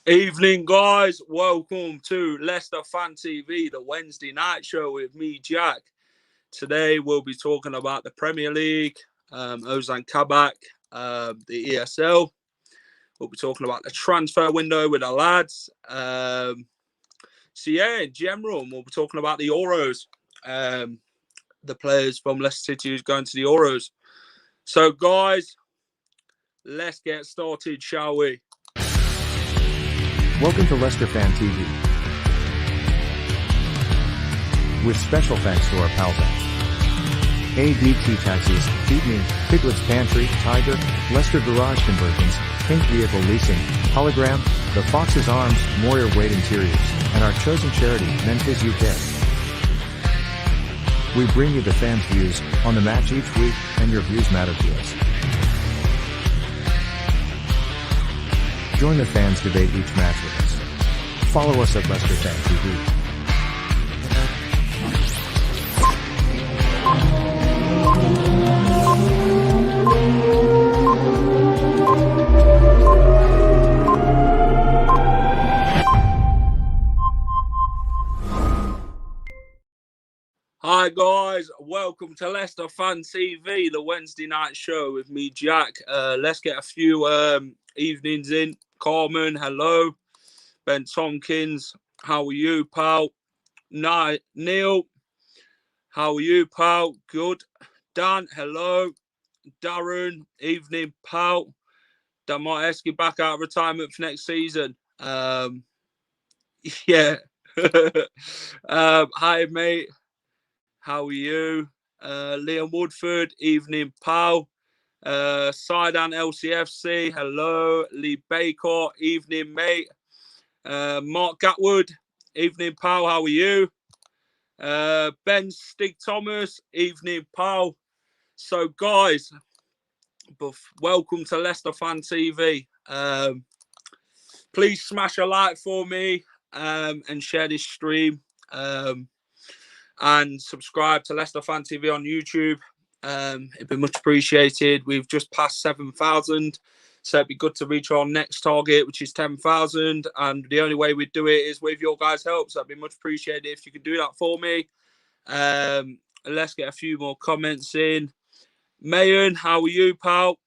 Evening, guys. Welcome to Leicester Fan TV, the Wednesday night show with me, Jack. Today, we'll be talking about the Premier League, Ozan Kabak, the ESL. We'll be talking about the transfer window with the lads. In general, we'll be talking about the Euros, the players from Leicester City who's going to the Euros. So, guys, let's get started, shall we? Welcome to Leicester Fan TV. With special thanks to our pals at ADT Taxis, Feedme, Piglet's Pantry, Tiger, Leicester Garage Conversions, Pink Vehicle Leasing, Hologram, The Fox's Arms, Moyer Wade Interiors, and our chosen charity, Memphis UK. We bring you the fans' views on the match each week, and your views matter to us. Join the fans debate each match with us. Follow us at Leicester Fan TV. Hi guys, welcome to Leicester Fan TV, the Wednesday night show with me, Jack. Let's get a few evenings in. Carmen, hello. Ben Tompkins, how are you, pal? Neil, how are you, pal? Good. Dan, hello. Darren, evening, pal. Dan might ask you back out of retirement for next season. Yeah. Hi, mate. How are you? Liam Woodford, evening, pal. Sidan LCFC, hello. Lee Baker, evening, mate. Mark Gatwood, evening, pal. How are you? Ben Stig Thomas, evening, pal. So, guys, welcome to Leicester Fan TV. Please smash a like for me and share this stream. And subscribe to Leicester Fan TV on YouTube. It'd be much appreciated. We've just passed 7,000, so it'd be good to reach our next target, which is 10,000. And the only way we'd do it is with your guys' help. So it'd be much appreciated if you could do that for me. Let's get a few more comments in. Mayan, how are you, pal?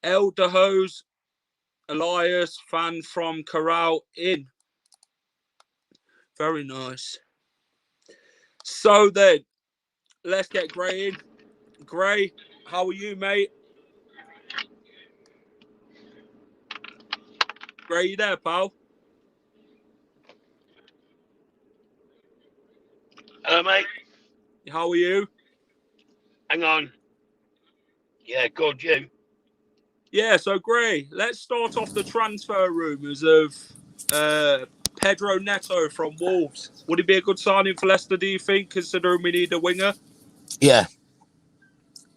Elder Hose, Elias, fan from Corral Inn. Very nice. So then, let's get Gray in. Gray, how are you, mate? Gray, you there, pal? Hello, mate. How are you? Hang on. Yeah, good, you? Yeah, so Gray, let's start off the transfer rumours of Pedro Neto from Wolves. Would he be a good signing for Leicester, do you think, considering we need a winger? Yeah,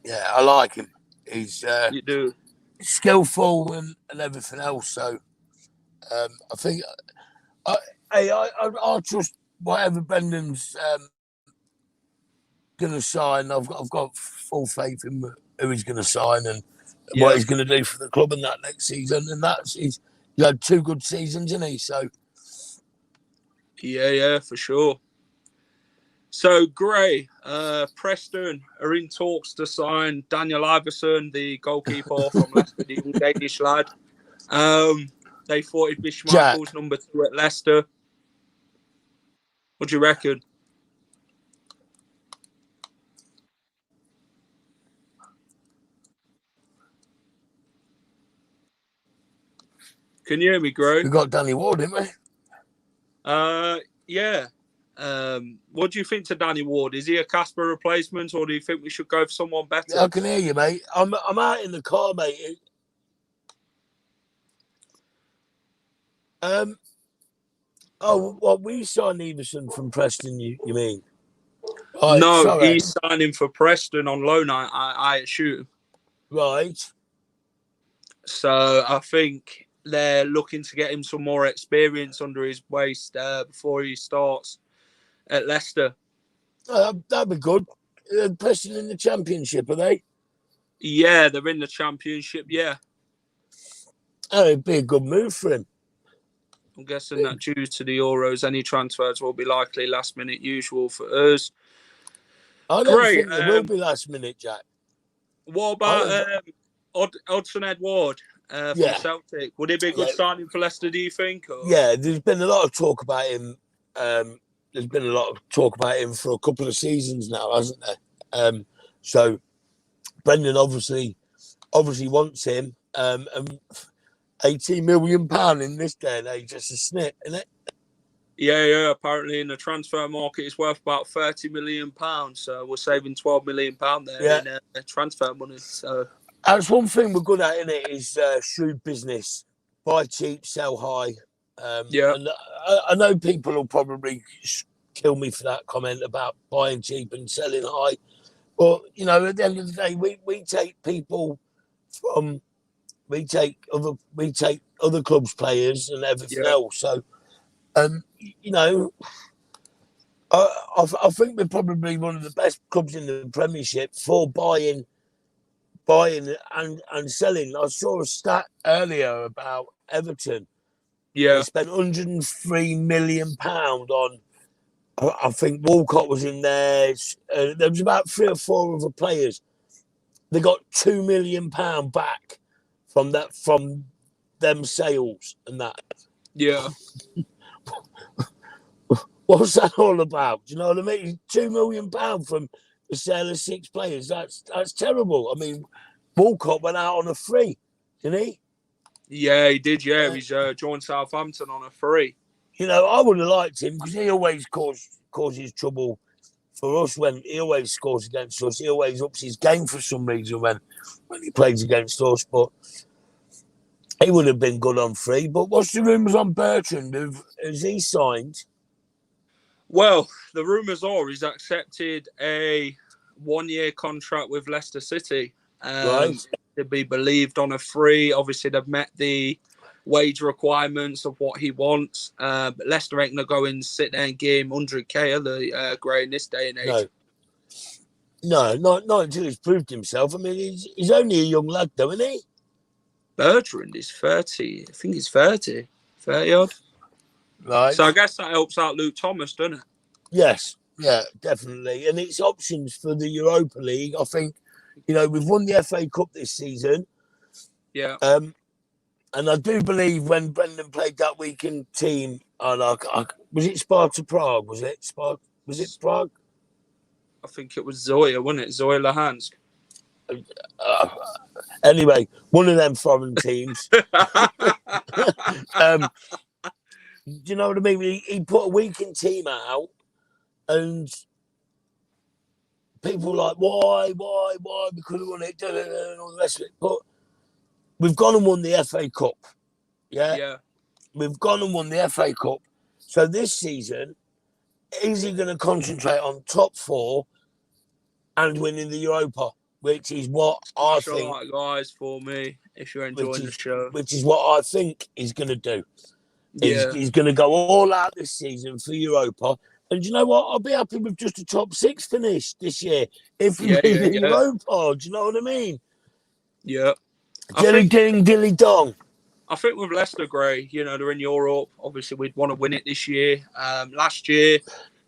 I like him. He's You do? skillful and everything else. So I think I'll trust whatever Brendan's going to sign. I've got full faith in who he's going to sign and what he's going to do for the club in that next season. And he's had 2 good seasons, isn't he? So yeah, for sure. So, Gray, Preston are in talks to sign Daniel Iverson, the goalkeeper from Leicester, the young Danish lad. They thought he'd be Schmeichel's number 2 at Leicester. What do you reckon? Can you hear me, Gray? we got Danny Ward, didn't we? Yeah. What do you think to Danny Ward? Is he a Casper replacement, or do you think we should go for someone better? Yeah, I can hear you, mate. I'm out in the car, mate. We signed Everson from Preston, you mean? Right, no, sorry. He's signing for Preston on loan, I assume. Right. So I think they're looking to get him some more experience under his waist before he starts at Leicester. That'd be good. Preston in the Championship, are they? Yeah, they're in the Championship, yeah. Oh, it'd be a good move for him. I'm guessing that due to the Euros, any transfers will be likely last minute usual for us. I don't Great. think there will be last minute, Jack. What about Odsonne Edouard from Celtic? Would it be a good signing for Leicester, do you think? Or? Yeah, there's been a lot of talk about him. There's been a lot of talk about him for a couple of seasons now, hasn't there? So Brendan obviously wants him. And £18 million in this day and age, just a snip, isn't it? Yeah. Apparently, in the transfer market, it's worth about £30 million. So we're saving £12 million there in transfer money. So that's one thing we're good at, isn't it? Is shrewd business: buy cheap, sell high. And I know people will probably kill me for that comment about buying cheap and selling high. But you know, at the end of the day, we take people from. We take other clubs' players and everything else. So, you know, I think we're probably one of the best clubs in the Premiership for buying and selling. I saw a stat earlier about Everton. Yeah, they spent £103 million on. I think Walcott was in there. There was about 3 or 4 other players. They got £2 million back from them sales and that. Yeah. What's that all about? Do you know what I mean? £2 million from the sale of 6 players. That's terrible. I mean, Walcott went out on a free, didn't he? Yeah, he did. Yeah, he's joined Southampton on a free. You know, I would have liked him because he always causes trouble for us when he always scores against us. He always ups his game for some reason when he plays against us. But he would have been good on free. But what's the rumours on Bertrand? Has he signed? Well, the rumours are he's accepted a 1-year contract with Leicester City. Right. To be believed on a free. Obviously, they've met the wage requirements of what he wants. But Leicester ain't going to go and sit there and give him 100k of the Gray in this day and age. No, not until he's proved himself. I mean, he's only a young lad, though, isn't he? Bertrand is 30. I think he's 30 odd. Right. So I guess that helps out Luke Thomas, doesn't it? Yes. Yeah, definitely. And it's options for the Europa League. I think, you know, we've won the FA Cup this season. Yeah. And I do believe when Brendan played that weekend team, was it Sparta Prague? Was it Prague? I think it was Zoya, wasn't it? Zoya Luhansk. Anyway, one of them foreign teams. Do you know what I mean? He put a weekend team out, and people were like, why? We could have won it, and all the rest of it. But we've gone and won the FA Cup. Yeah. We've gone and won the FA Cup. So this season, is he going to concentrate on top 4 and winning the Europa? Which is what I think. Guys, for me, if you're enjoying the show, which is what I think he's going to do. Yeah. He's going to go all out this season for Europa. And you know what? I'll be happy with just a top 6 finish this year if we win the Europa. Do you know what I mean? Yeah. Dilly dong. I think with Leicester, Gray, you know, they're in Europe. Obviously, we'd want to win it this year. Last year,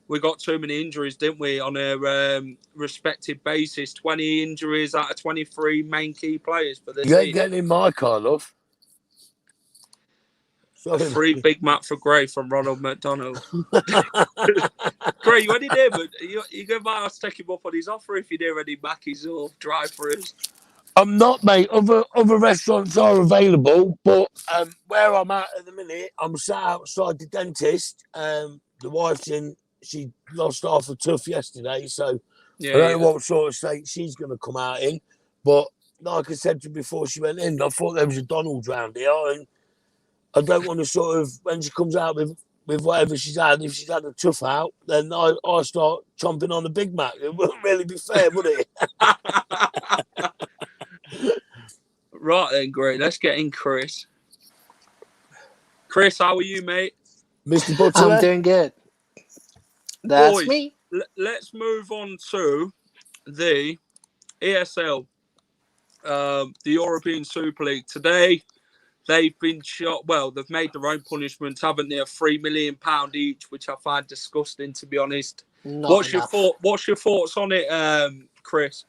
we got too many injuries, didn't we, on a respective basis? 20 injuries out of 23 main key players for this You team. ain't getting in my car, love. A free Big Mac for Gray from Ronald McDonald. Gray, you already did, but you might have to take him up on his offer if you did already Mackey's or drive for us. I'm not, mate. Other restaurants are available, but where I'm at the minute, I'm sat outside the dentist. The wife's in. She lost half a tooth yesterday, so I don't know what sort of state she's going to come out in. But like I said to you before she went in, I thought there was a Donald's round here, and I don't want to sort of, when she comes out with whatever she's had, if she's had a tooth out, then I start chomping on the Big Mac. It wouldn't really be fair, would it? Right then, great. Let's get in, Chris. Chris, how are you, mate? Mr. Butler? I'm doing good. That's Boys, me. Let's move on to the ESL, the European Super League. Today, they've been shot. Well, they've made their own punishments, haven't they? Of £3 million each, which I find disgusting, to be honest. Not enough. What's your thoughts on it, Chris?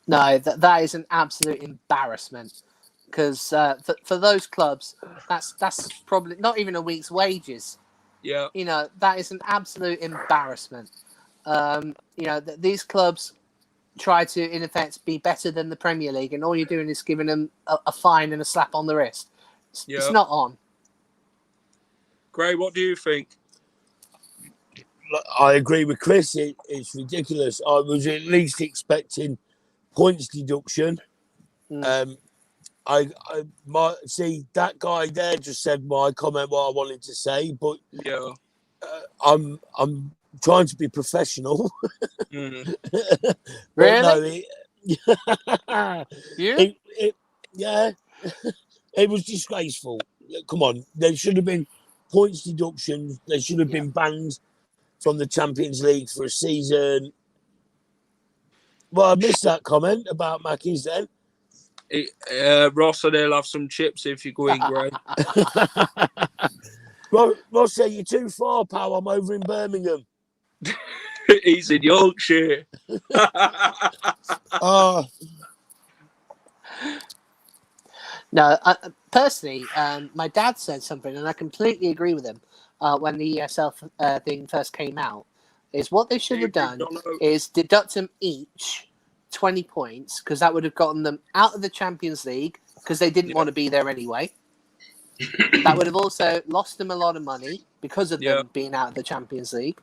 No, that is an absolute embarrassment. Because for those clubs, that's probably not even a week's wages. Yeah. You know, that is an absolute embarrassment. You know, these clubs try to, in effect, be better than the Premier League, and all you're doing is giving them a fine and a slap on the wrist. It's not on. Gray, what do you think? I agree with Chris. It's ridiculous. I was at least expecting points deduction. I might see that guy there just said my comment what I wanted to say, but yeah, I'm trying to be professional. Really? No, yeah, it was disgraceful. Come on, there should have been points deductions. They should have been banned from the Champions League for a season. Well, I missed that comment about Mackey's then. Ross said he'll have some chips if you go in, Gray. Ross said, you're too far, pal. I'm over in Birmingham. He's in Yorkshire. No, personally, my dad said something, and I completely agree with him. When the ESL thing first came out, is what they should have done is deduct them each 20 points, because that would have gotten them out of the Champions League, because they didn't want to be there anyway. That would have also lost them a lot of money because of them being out of the Champions League.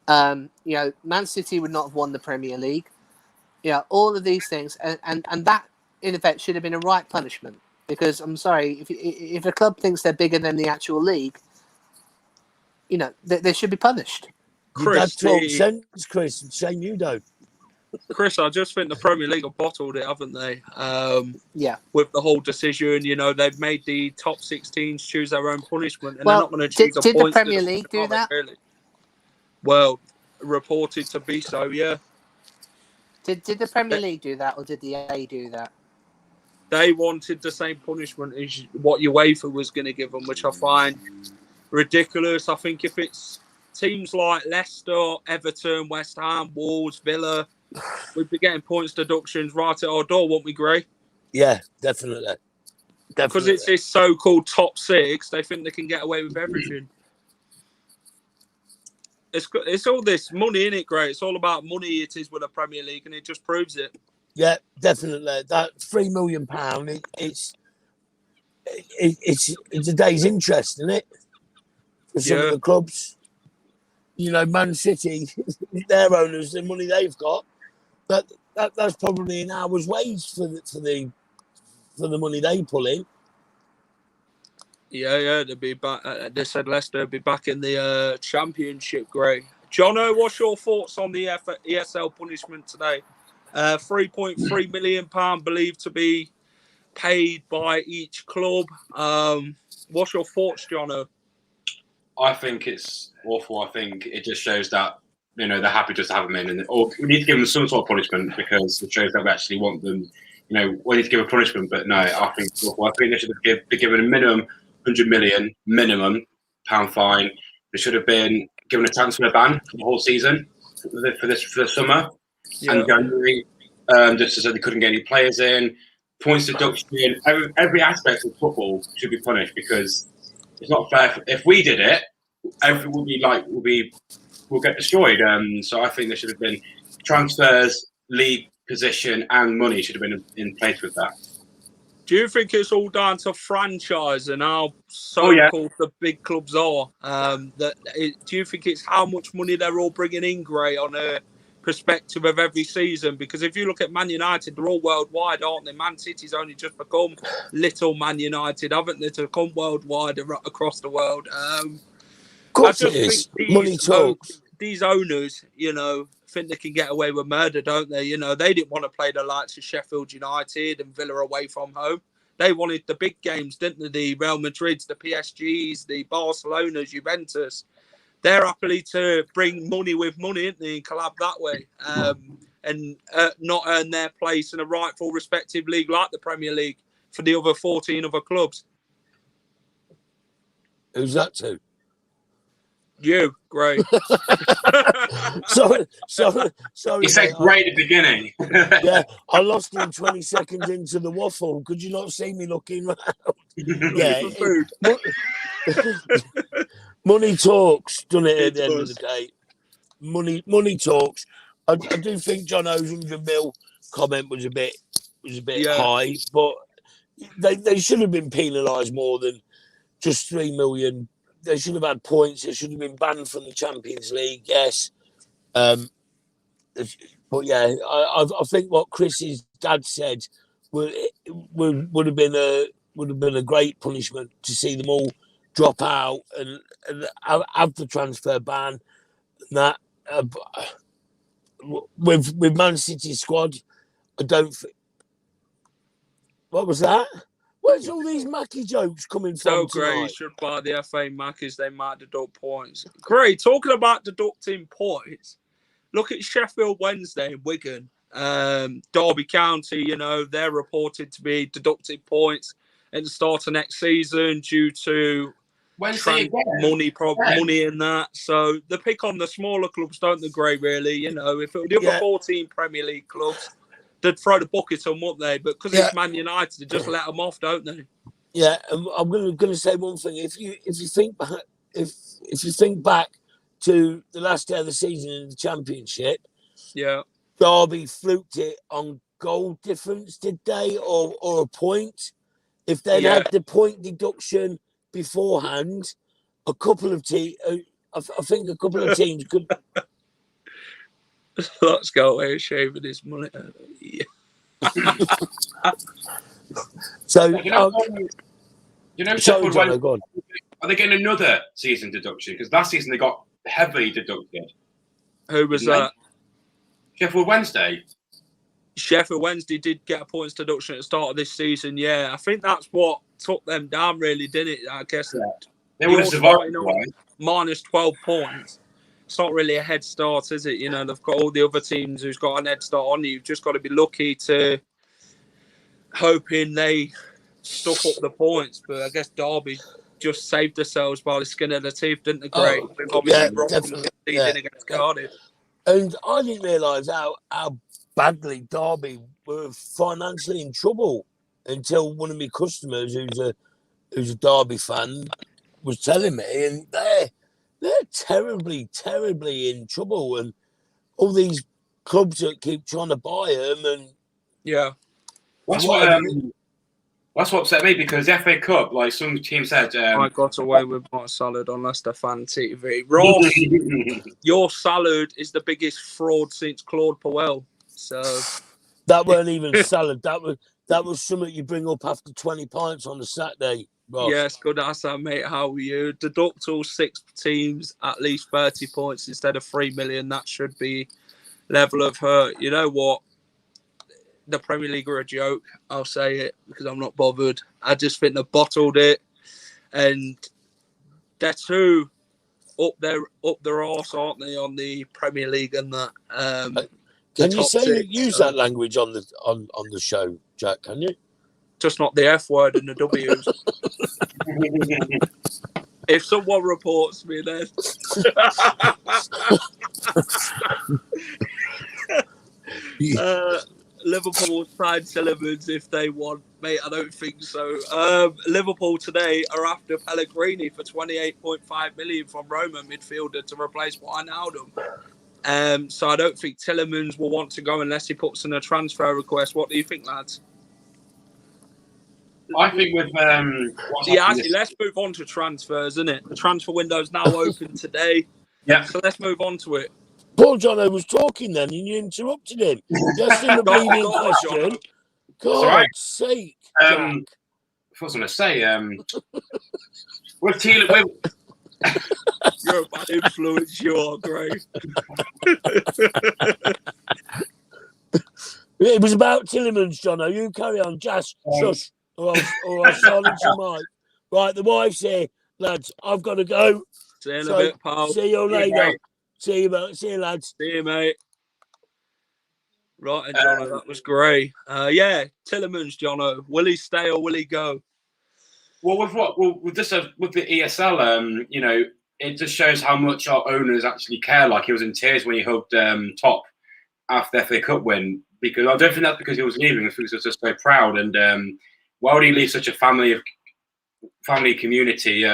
You know, Man City would not have won the Premier League. Yeah, all of these things, and that in effect should have been a right punishment. Because I'm sorry, if a club thinks they're bigger than the actual league, you know, they should be punished. Chris, that 12 cents, Chris. Shame you don't. Chris, I just think the Premier League have bottled it, haven't they? With the whole decision, you know, they've made the top 16 choose their own punishment, and they're not going to choose did the Premier League do that? Really. Well, reported to be so, yeah. Did the Premier League do that, or did the A do that? They wanted the same punishment as what UEFA was going to give them, which I find ridiculous. I think if it's teams like Leicester, Everton, West Ham, Wolves, Villa, we'd be getting points deductions right at our door, wouldn't we, Gray? Yeah, definitely. Because it's this so-called top six, they think they can get away with everything. It's all this money, isn't it, Gray? It's all about money. It is with the Premier League, and it just proves it. Yeah, definitely. That £3 million, it's a day's interest, isn't it? For some of the clubs. You know, Man City, their owners, the money they've got, that's probably an hour's wage for the money they pull in. Yeah, they'll be back. They said Leicester will be back in the Championship, Gray. Jono, what's your thoughts on the ESL punishment today? £3.3 million believed to be paid by each club. What's your thoughts, Jono? I think it's awful. I think it just shows that, you know, they're happy just to have them in, or we need to give them some sort of punishment, because it shows that we actually want them. You know, we need to give a punishment, but no, I think it's awful. I think they should have been given a minimum £100 million pound fine. They should have been given a transfer ban for the whole season for the summer and January, just so they couldn't get any players in. Points deduction, every aspect of football should be punished, because it's not fair. If we did it, everything will get destroyed. So I think there should have been transfers, league position, and money should have been in place with that. Do you think it's all down to franchise and how so-called the big clubs are? Do you think it's how much money they're all bringing in, Gray, on a perspective of every season? Because if you look at Man United, they're all worldwide, aren't they? Man City's only just become little Man United, haven't they, to become worldwide across the world? Of course it is. Money talks. These owners, you know, think they can get away with murder, don't they? You know, they didn't want to play the likes of Sheffield United and Villa away from home. They wanted the big games, didn't they? The Real Madrids, the PSGs, the Barcelonas, Juventus. They're happily to bring money with money, isn't they, and collab that way, and not earn their place in a rightful respective league like the Premier League for the other 14 other clubs. Who's that to? You, great. Sorry, You said mate. great at the beginning. Yeah, I lost him 20 seconds into the waffle. Could you not see me looking round? Yeah, money talks, doesn't it? At the end of the day, money talks. I do think John O's 100 mil comment was a bit high, but they should have been penalised more than just 3 million. They should have had points. They should have been banned from the Champions League. Yes, but yeah, I think what Chris's dad said would have been a great punishment to see them all drop out and have the transfer ban. And that with Man City squad, I don't. What was that? Where's all these Mackie jokes coming from Gray, tonight? you should buy the FA Mackies. They might deduct points. Gray, talking about deducting points, look at Sheffield Wednesday and Wigan. Derby County, they're reported to be deducting points at the start of next season due to money in that. So they pick on the smaller clubs, don't they, Gray, really? If it were the other 14 Premier League clubs, they'd throw the bucket on, wouldn't they? But because it's Man United, they just let them off, don't they? Yeah, I'm going to say one thing. If you think back to the last day of the season in the Championship, Derby fluked it on goal difference, did they, or a point? If they'd had the point deduction beforehand, a couple of teams, I think a couple of teams could. Let's go away shaving his money. Yeah. So Sheffield Wednesday, go on. Are they getting another season deduction? Because last season they got heavily deducted. Who was that? Sheffield Wednesday. Sheffield Wednesday did get a points deduction at the start of this season. Yeah, I think that's what took them down, really, didn't it? I guess they would have survived minus 12 points. It's not really a head start, is it? They've got all the other teams who's got an head start on you. You've just got to be lucky to hoping they stuff up the points. But I guess Derby just saved themselves by the skin of their teeth, didn't they, Gray? Definitely. Against Cardiff. And I didn't realise how badly Derby were financially in trouble until one of my customers, who's a Derby fan, was telling me, and they're terribly, terribly in trouble, and all these clubs that keep trying to buy them, and that's what upset me, because the FA Cup, like some team said, I got away with my salad on Leicester Fan TV. Ross, your salad is the biggest fraud since Claude Powell. So that weren't even salad. That was something you bring up after 20 pints on a Saturday. Ross. Yes, good answer, mate. How are you? Deduct all 6 teams at least 30 points instead of 3 million. That should be level of hurt. You know what? The Premier League are a joke. I'll say it because I'm not bothered. I just think they bottled it, and they're too up their arse, aren't they, on the Premier League and that. Can you use that language on the show, Jack? Can you? Just not the F word and the W's. If someone reports me, then Liverpool signed Tielemans if they want, mate. I don't think so. Liverpool today are after Pellegrini for 28.5 million from Roma midfielder to replace Wijnaldum. So I don't think Tielemans will want to go unless he puts in a transfer request. What do you think, lads? I think with let's move on to transfers, isn't it? The transfer window's now open today. Yeah. So let's move on to it. Paul Jono was talking then, and you interrupted him. Just in the bleeding question. God's sake. I was going to say, with Tielemans. You're a bad influence, you are, Gray. It was about Tielemans, Jono. You carry on, Jas. Shush. Or I'll silence your mic. Right, the wife's here, lads. I've got to go. See you in a bit, pal. See you later. See you, lads. See you, mate. Right, and Jono, that was great. Tielemans, Jono. Will he stay or will he go? Well, with this with the ESL, you know, it just shows how much our owners actually care. Like he was in tears when he hugged Top after the FA Cup win, because I don't think that's because he was leaving. I think he was just so proud. And why would he leave such a family community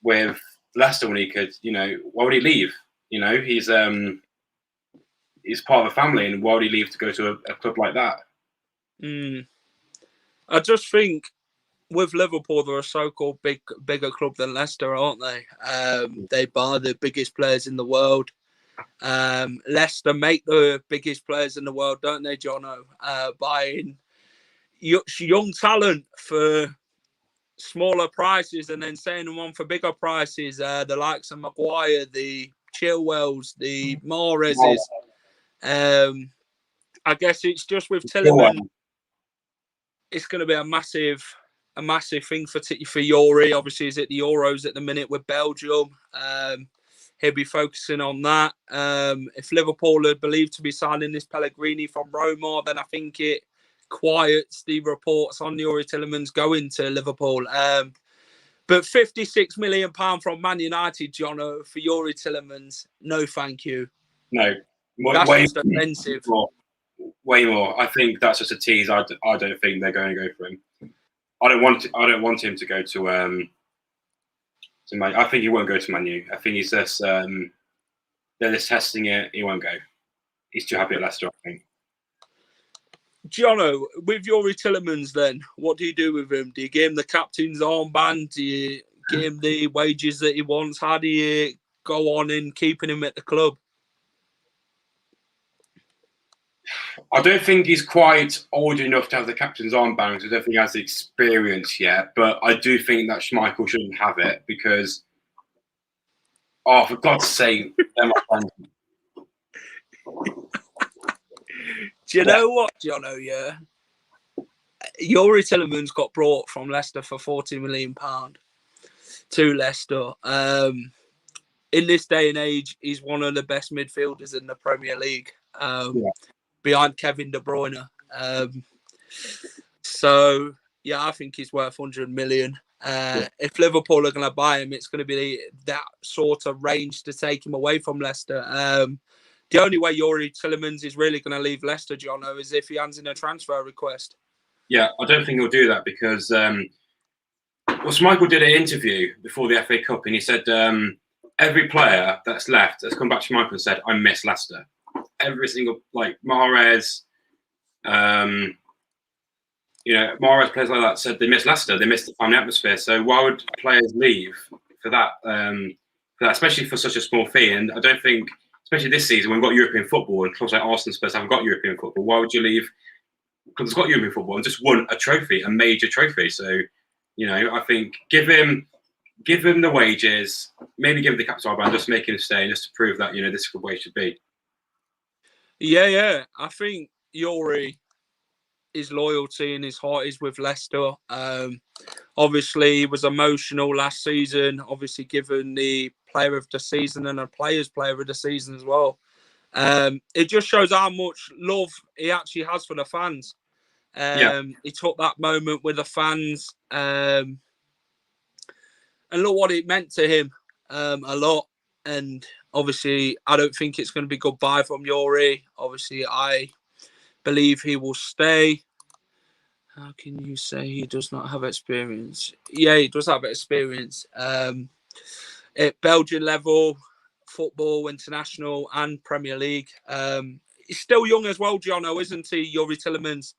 with Leicester when he could? You know, why would he leave? You know, he's part of a family, and why would he leave to go to a club like that? I just think with Liverpool, they're a so-called bigger club than Leicester, aren't they? They buy the biggest players in the world. Leicester make the biggest players in the world, don't they, Jono? Buying young talent for smaller prices and then selling them on for bigger prices. The likes of Maguire, the Chilwells, the Mahrezes. I guess it's just with Tielemans. It's going to be a massive thing for Yuri. Obviously, he's at the Euros at the minute with Belgium. He'll be focusing on that. If Liverpool are believed to be signing this Pellegrini from Roma, then I think it quiets the reports on Yuri Tielemans going to Liverpool. But £56 million from Man United, Jono, for Yuri Tielemans, no thank you. No. That's just offensive. Way more. I think that's just a tease. I don't think they're going to go for him. I don't want him to go to Man. I think he won't go to Man U. I think he's just they're just testing it. He won't go. He's too happy at Leicester, I think. Jono, with Yuri Tielemans, then what do you do with him? Do you give him the captain's armband? Do you give him the wages that he wants? How do you go on in keeping him at the club? I don't think he's quite old enough to have the captain's armband. I don't think he has the experience yet. But I do think that Schmeichel shouldn't have it because, for God's sake, they're my friends. Do you know what, Jono? Yeah, Yuri Tielemans got brought from Leicester for £40 million to Leicester. In this day and age, he's one of the best midfielders in the Premier League. Behind Kevin De Bruyne. So, yeah, I think he's worth 100 million. If Liverpool are going to buy him, it's going to be that sort of range to take him away from Leicester. The only way Yuri Tielemans is really going to leave Leicester, Jono, is if he hands in a transfer request. Yeah, I don't think he'll do that because Schmeichel did an interview before the FA Cup and he said every player that's left has come back to Schmeichel and said, I miss Leicester. Every single, like Mahrez, Mahrez players like that said they miss Leicester, they miss the family atmosphere. So why would players leave for that? Especially for such a small fee. And I don't think, especially this season, when we've got European football and clubs like Arsenal, Spurs haven't got European football. Why would you leave? Because it's got European football and just won a trophy, a major trophy. So, I think give him the wages, maybe give him the captain's armband, just make him stay, just to prove that this is the way it should be. Yeah. I think Yuri, his loyalty and his heart is with Leicester. Obviously, he was emotional last season, obviously given the player of the season and a player's player of the season as well. It just shows how much love he actually has for the fans. He took that moment with the fans and look what it meant to him a lot. And obviously, I don't think it's going to be goodbye from Yuri. Obviously, I believe he will stay. How can you say he does not have experience? Yeah, he does have experience at Belgian level, football, international, and Premier League. He's still young as well, Jono, isn't he, Yuri Tielemans?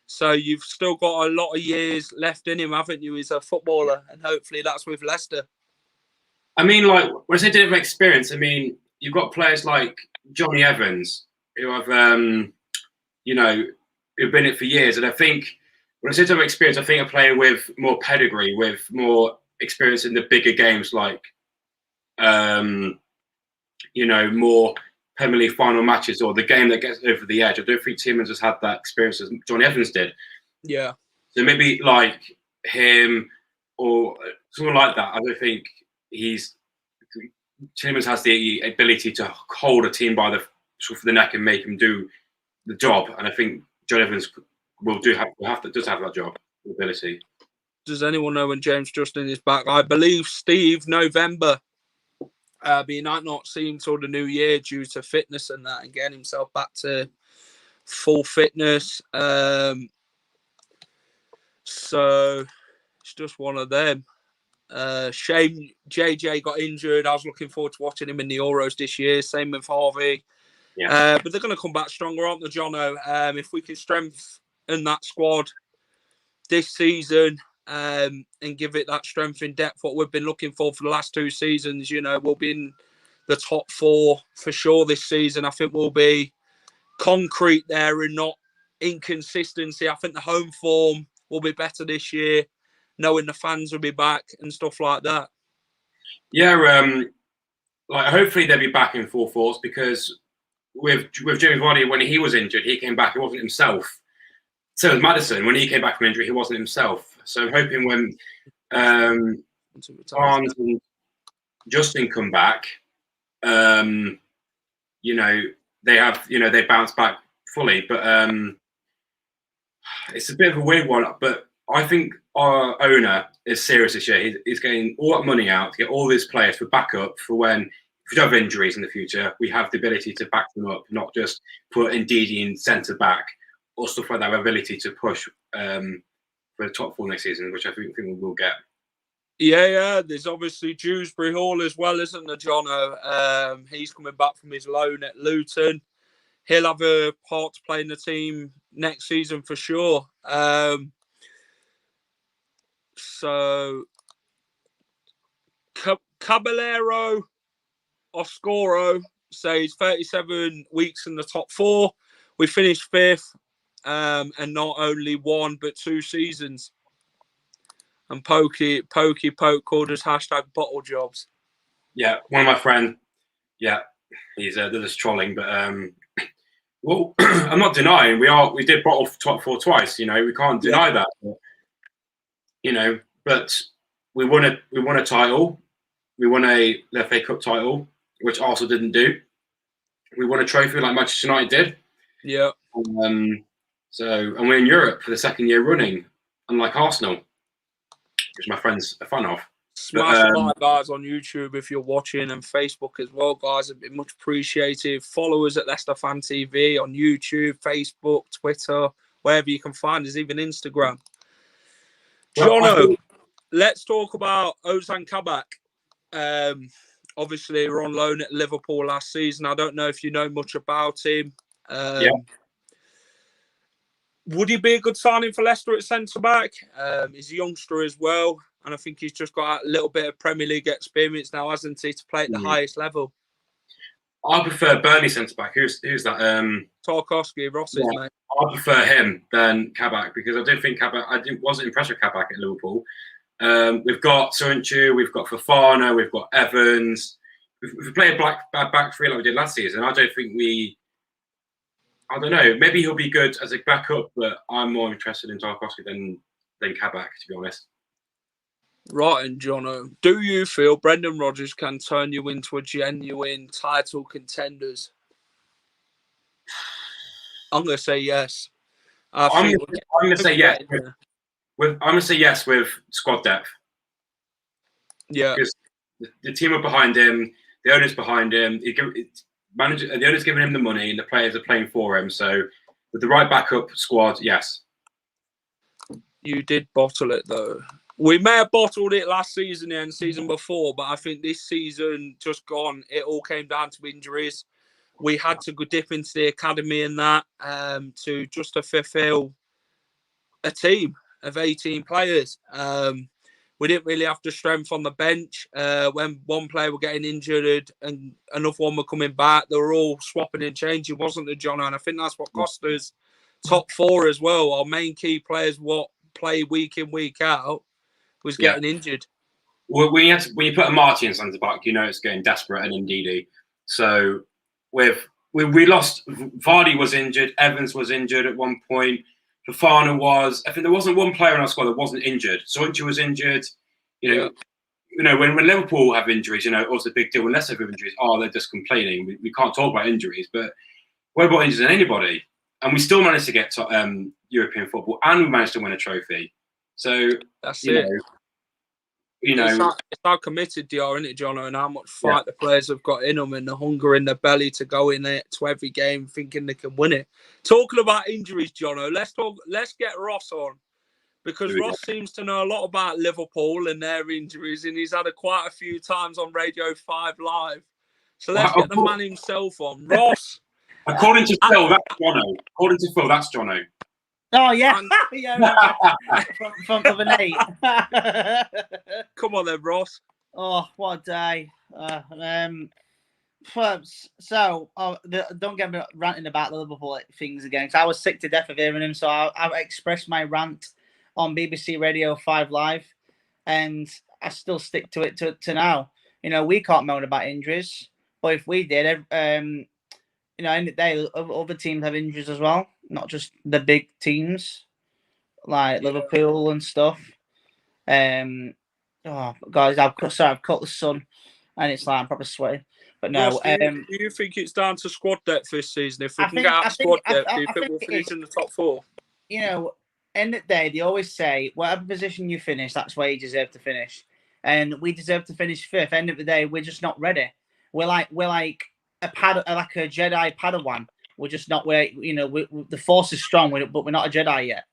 So you've still got a lot of years left in him, haven't you, as a footballer? And hopefully that's with Leicester. I mean, like, when I say didn't have experience, I mean, you've got players like Johnny Evans, who have, who've been in it for years. And I think, when I say didn't have experience, I think a player with more pedigree, with more experience in the bigger games, like, more Premier League final matches or the game that gets over the edge. I don't think Tielemans has had that experience as Johnny Evans did. Yeah. So maybe like him or someone like that, I don't think Tielemans has the ability to hold a team by the neck and make him do the job. And I think John Evans does have that job, ability. does anyone know when James Justin is back? I believe Steve November. But he might not see him till the new year due to fitness and that, and getting himself back to full fitness. So it's just one of them. Shame JJ got injured. I was looking forward to watching him in the Euros this year. Same with Harvey. Yeah. But they're going to come back stronger, aren't they, Jono? If we can strengthen that squad this season and give it that strength in depth, what we've been looking for the last 2 seasons, you know, we'll be in the top 4 for sure this season. I think we'll be concrete there and not inconsistency. I think the home form will be better this year, knowing the fans will be back and stuff like that. Yeah, like hopefully they'll be back in full force, because with Jamie Vardy, when he was injured, he came back, he wasn't himself. So was Maddison, when he came back from injury, he wasn't himself. So I'm hoping when Barnes and Justin come back, you know, they bounce back fully. But it's a bit of a weird one. But I think our owner is serious this year. He's getting all that money out to get all these players for backup for when, if we have injuries in the future, we have the ability to back them up, not just put Ndidi in centre back or stuff like that. Our ability to push for the top 4 next season, which I think we will get. Yeah. There's obviously Dewsbury Hall as well, isn't there, Jono? He's coming back from his loan at Luton. He'll have a part to play in the team next season for sure. So Caballero Oscuro says 37 weeks in the top 4. We finished 5th, and not only 1 but 2 seasons. And Pokey Poke called us #bottle jobs. Yeah, one of my friends. Yeah, he's they're just trolling, but well, I'm not denying we did bottle top 4 twice. You know, we can't deny that. You know, but we won a title. We won a FA Cup title, which Arsenal didn't do. We won a trophy like Manchester United did. Yeah. And we're in Europe for the 2nd year running, unlike Arsenal, which my friend's a fan of. Smash the like, guys, on YouTube if you're watching, and Facebook as well, guys. It'd be much appreciated. Follow us at Leicester Fan TV on YouTube, Facebook, Twitter, wherever you can find us, even Instagram. Jono, let's talk about Ozan Kabak. Obviously, we're on loan at Liverpool last season. I don't know if you know much about him. Would he be a good signing for Leicester at centre-back? He's a youngster as well, and I think he's just got a little bit of Premier League experience now, hasn't he, to play at the highest level? I prefer Burnley centre-back. Who's that? Tarkowski, Ross's mate. I prefer him than Kabak, because I don't think Kabak. Wasn't impressed with Kabak at Liverpool. We've got Soyuncu, we've got Fofana, we've got Evans. If we play a back 3 like we did last season, I don't think I don't know. Maybe he'll be good as a backup, but I'm more interested in Tarkowski than Kabak, to be honest. Right, and Jono, do you feel Brendan Rodgers can turn you into a genuine title contenders? I'm going to say yes. I'm going to say yes. I'm going to say yes with squad depth. Yeah. Because the team are behind him, the owner's behind him. The owner's giving him the money, and the players are playing for him. So with the right backup squad, yes. You did bottle it, though. We may have bottled it last season and season before, but I think this season just gone, it all came down to injuries. We had to go dip into the academy and that to fulfill a team of 18 players. We didn't really have the strength on the bench. When one player were getting injured and another one were coming back, they were all swapping and changing, wasn't it, John? And I think that's what cost us top 4 as well. Our main key players, what play week in, week out, was getting injured. Well, when you put a Marty in centre back, you know it's getting desperate, and Ndidi. So we lost. Vardy was injured. Evans was injured at one point. Fofana was. I think there wasn't one player in our squad that wasn't injured. Soyuncu was injured. You know, when Liverpool have injuries, you know, it's a big deal. When Leicester have injuries, they're just complaining. We can't talk about injuries, but we're more injured than anybody, and we still managed to get to European football, and we managed to win a trophy. So That's you it. know, you know, it's how committed they are, isn't it, Jono, and how much fight the players have got in them and the hunger in their belly to go in there to every game thinking they can win it. Talking about injuries, Jono, let's get Ross on, because Ross seems to know a lot about Liverpool and their injuries, and he's had quite a few times on Radio 5 Live. So let's get the man himself on. Ross. According to Phil, that's Jono. According to Phil, that's Jono. Oh, yeah. From the night. Come on then, Ross. Oh, what a day. Don't get me ranting about the Liverpool things again, because I was sick to death of hearing him, so I expressed my rant on BBC Radio 5 Live, and I still stick to it to now. You know, we can't moan about injuries, but if we did, in the day, other teams have injuries as well, not just the big teams like Liverpool and stuff. Guys, I've cut the sun, and it's like I'm probably sweating. But no, Ross, do you think it's down to squad depth this season? If we can get out squad depth, do you think we'll finish in the top 4? You know, end of the day, they always say whatever position you finish, that's where you deserve to finish, and we deserve to finish 5th. End of the day, we're just not ready. We're like a Jedi Padawan. We're just not where the Force is strong, but we're not a Jedi yet,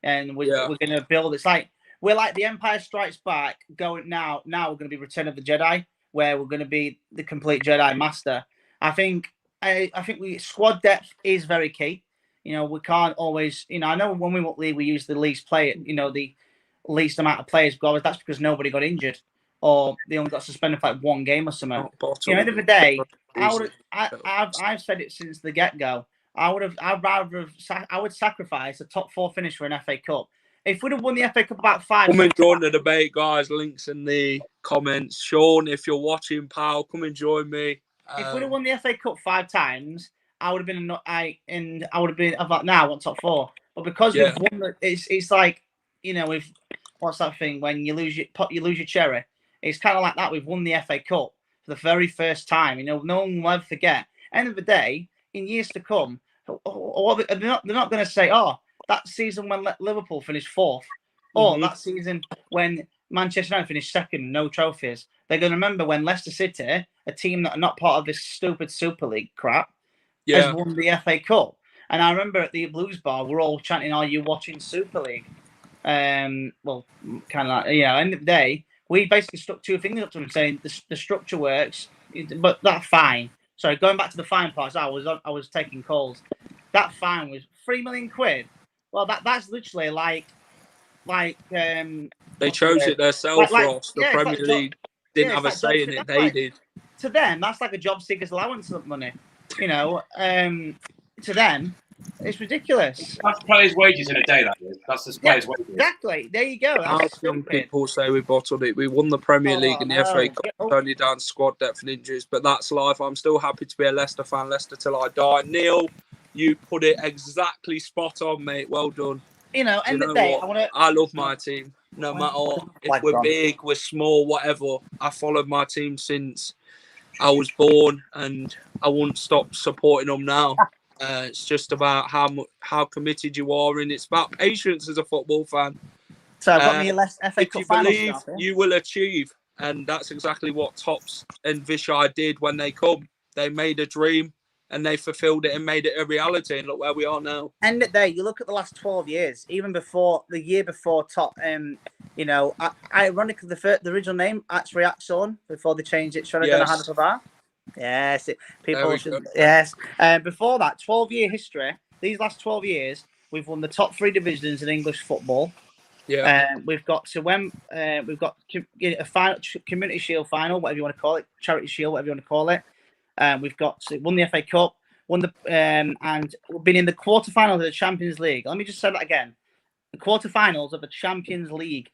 and we're going to build. It's like we're like the Empire Strikes Back going now. Now we're going to be Return of the Jedi, where we're going to be the complete Jedi Master. I think squad depth is very key. You know, we can't always. I know when we went league, we used the least the least amount of players. That's because nobody got injured, or they only got suspended for like 1 game or something. At the end of the day, I've said it since the get go. I would sacrifice a top 4 finish for an FA Cup. If we'd have won the FA Cup about 5. Come and join the debate, guys. Links in the comments. Sean, if you're watching, pal, come and join me. If we'd have won the FA Cup 5 times, I would have been now I want top 4. But because we've won, it's like we've what's that thing when you lose your cherry? It's kind of like that. We've won the FA Cup for the very first time. No one will ever forget. End of the day, in years to come, they're not going to say, "Oh, that season when Liverpool finished 4th," or that season when Manchester United finished 2nd, no trophies. They're going to remember when Leicester City, a team that are not part of this stupid Super League crap, has won the FA Cup. And I remember at the Blues Bar, we're all chanting, "Are you watching Super League?" Well, kind of like, end of the day, we basically stuck 2 fingers up to them saying the structure works, but that's fine. Sorry, going back to the fine parts, I was taking calls. That fine was £3 million. Well, that's literally like they chose it themselves, Ross. The Premier League didn't have a say in it. They did. To them, that's like a job seeker's allowance of money. To them, it's ridiculous. That's players' wages in a day. That is. That's the players' wages. Exactly. There you go. How young people say we bottled it. We won the Premier League and the FA Cup, only down to squad depth and injuries. But that's life. I'm still happy to be a Leicester fan. Leicester till I die. Neil, you put it exactly spot on, mate. Well done. End of the day, I love my team. No matter what. If we're big, we're small, whatever. I followed my team since I was born, and I won't stop supporting them now. It's just about how committed you are, and it's about patience as a football fan. So I've got me a FA Cup final. If you believe, you will achieve, and that's exactly what Tops and Vishai did when they come. They made a dream, and they fulfilled it and made it a reality. And look where we are now. End of the day, you look at the last 12 years, even before the year before Top. Ironically, the original name actually Axon before they changed it. Should I go to Hannah? Yes, people should. Yes, before that, 12-year history. These last 12 years, we've won the top 3 divisions in English football. Yeah, we've got a final Community Shield final, whatever you want to call it, Charity Shield, whatever you want to call it. We've won the FA Cup, and we've been in the quarterfinals of the Champions League. Let me just say that again: the quarterfinals of the Champions League.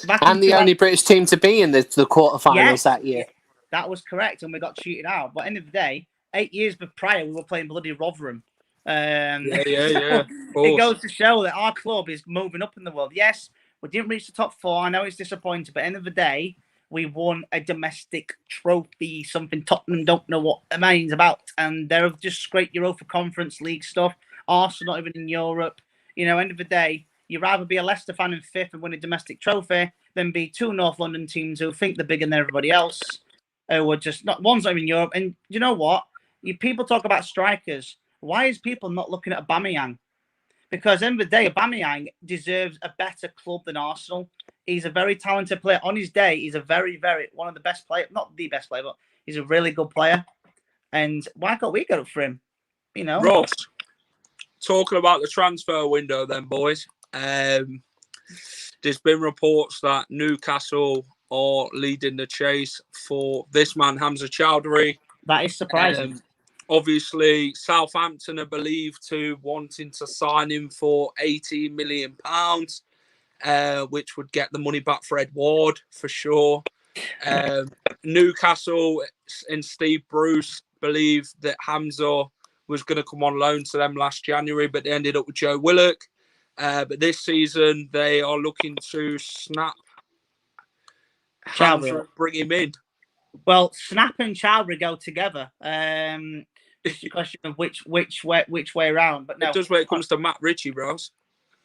And the only British team to be in the quarterfinals that year. That was correct, and we got cheated out. But at the end of the day, 8 years prior, we were playing bloody Rotherham. It goes to show that our club is moving up in the world. Yes, we didn't reach the top 4. I know it's disappointing, but at the end of the day, we won a domestic trophy, something Tottenham don't know what it means about. And they're just great Europa Conference League stuff. Arsenal not even in Europe. End of the day, you'd rather be a Leicester fan in 5th and win a domestic trophy than be 2 North London teams who think they're bigger than everybody else, who are just not one's not even Europe. And you know what? People talk about strikers. Why is people not looking at Aubameyang? Because at the end of the day, Aubameyang deserves a better club than Arsenal. He's a very talented player. On his day, he's a very, very one of the best players. Not the best player, but he's a really good player. And why can't we get up for him? You know, Ross, talking about the transfer window, then, boys. There's been reports that Newcastle are leading the chase for this man, Hamza Chowdhury. That is surprising. Obviously, Southampton are believed to wanting to sign him for £18 million, which would get the money back for Edouard for sure. Newcastle and Steve Bruce believed that Hamza was going to come on loan to them last January, but they ended up with Joe Willock. But this season, they are looking to snap Hamza and bring him in. Well, Snap and Chowdhury go together. It's a question of which way around. But no, it does when it comes to Matt Ritchie, Ross.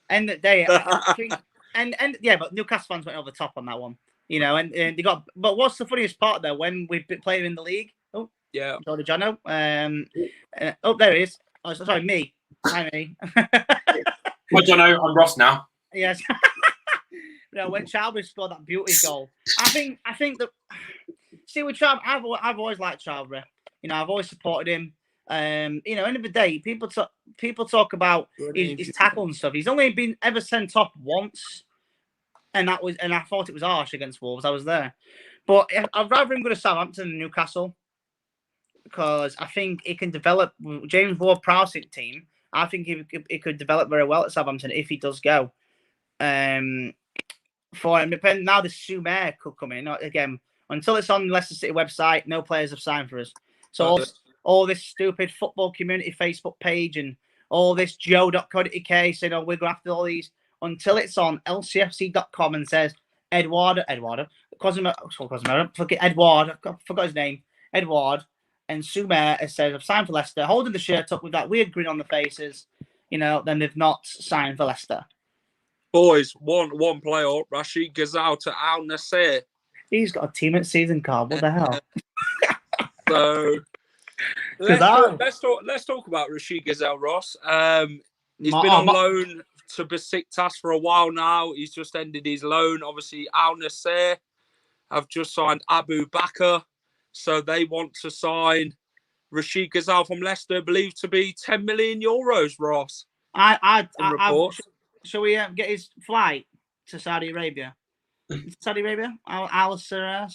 End of the day, I think, and yeah, but Newcastle fans went over the top on that one, you know. And they got. But what's the funniest part though? When we played in the league, yeah, Jordan Jono. There he is. Oh, sorry, me. Hi, me. Well, Jono, I'm Ross now. Yes. No, when Chowdhury scored that beauty goal, I think that. See, with Chowdhury, I've always liked Chowdhury. You know, I've always supported him. You know, end of the day, people talk about his tackle and stuff. He's only been ever sent off once, and I thought it was harsh against Wolves. I was there, but I'd rather him go to Southampton than Newcastle because I think he can develop. James Ward-Prowse team. I think he could develop very well at Southampton if he does go. For him, now the Sumer could come in again. Until it's on the Leicester City website, no players have signed for us. So all this stupid football community Facebook page and all this joe.co.uk saying, oh, we're going after all these. Until it's on lcfc.com and says, Edouard, forget Edouard, I forgot his name, Edouard, and Sumer says, I've signed for Leicester, holding the shirt up with that weird grin on the faces, you know, then they've not signed for Leicester. Boys, one player, Rashid Ghazal to Al Nassr. He's got a team at season card. What the hell? So let's talk about Rashid Ghazal, Ross. He's been on loan to Besiktas for a while now. He's just ended his loan. Obviously, Al Nassr have just signed Abu Bakr, so they want to sign Rashid Ghazal from Leicester, believed to be €10 million. Ross. Shall we get his flight to Saudi Arabia? Saudi Arabia? Al Nassr.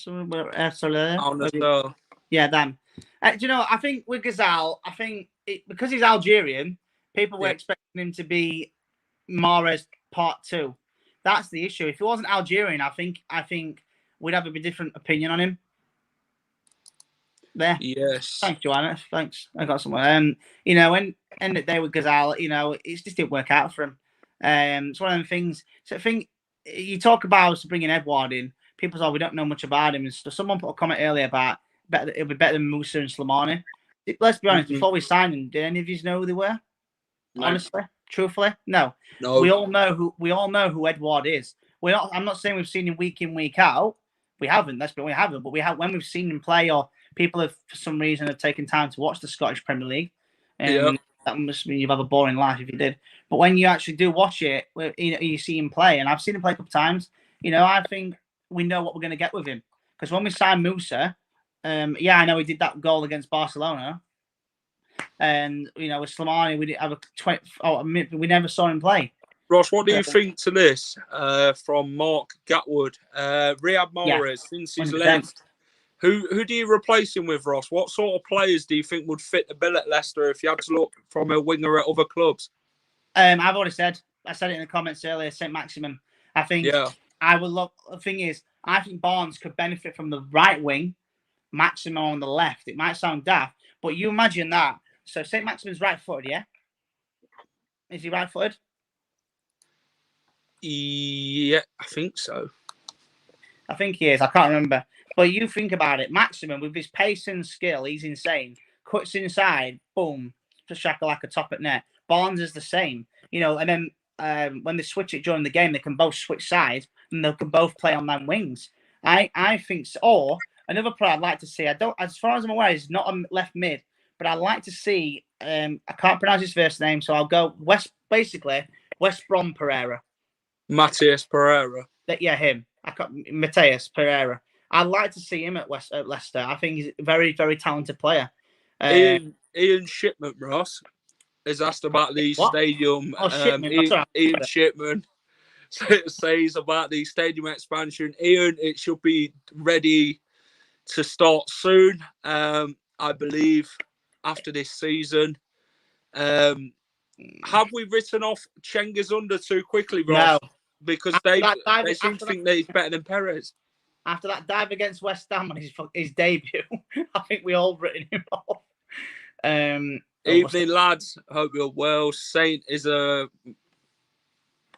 Yeah, them. Do you know, I think with Ghazal, because he's Algerian, people were expecting him to be Mahrez Part 2. That's the issue. If he wasn't Algerian, I think we'd have a different opinion on him. There. Yes. Thanks, Joanna. Thanks. I got someone. You know, when end of the day with Ghazal, you know, it just didn't work out for him. It's one of them things. So I think you talk about bringing Edouard in. People say, we don't know much about him. And stuff. Someone put a comment earlier about it'll be better than Musa and Slimani. Let's be honest. Before we signed him, did any of you know who they were? No. Honestly, truthfully, no. We all know who Edouard is. I'm not saying we've seen him week in, week out. We haven't. We haven't. But we have when we've seen him play, or people have for some reason have taken time to watch the Scottish Premier League. That must mean you have a boring life if you did. But when you actually do watch it, you see him play, and I've seen him play a couple of times. You know, I think we know what we're going to get with him because when we signed Musa, I know he did that goal against Barcelona, and you know with Slimani we didn't have we never saw him play. Ross, what do you think to this from Mark Gatwood? Riyad Mahrez, since he's left, who do you replace him with, Ross? What sort of players do you think would fit the bill at Leicester if you had to look from a winger at other clubs? I've already said. I said it in the comments earlier. St. Maximin. I think I would look. The thing is, I think Barnes could benefit from the right wing, Maximin on the left. It might sound daft, but you imagine that. So St. Maximin's right-footed, yeah? Is he right-footed? Yeah, I think so. I think he is. I can't remember. But you think about it. Maximin, with his pace and skill, he's insane. Cuts inside, boom, to shakalaka top at net. Barnes is the same. You know, and then when they switch it during the game, they can both switch sides and they can both play on them wings. I think so. Or another player I'd like to see. I don't, as far as I'm aware, he's not a left mid, but I'd like to see. I can't pronounce his first name, so I'll go West Brom Pereira. Matthias Pereira. Yeah, him. Matthias Pereira. I'd like to see him at Leicester. I think he's a very, very talented player. Ian Shipman, Ross, is asked about the stadium. Ian Shipman says about the stadium expansion. Ian, it should be ready to start soon. I believe after this season. Have we written off Cengiz Under too quickly, Ross? No. Because they seem to think that he's better than Perez. After that dive against West Ham on his debut, I think we all written him off. Evening, lads. Hope you're well. Saint is a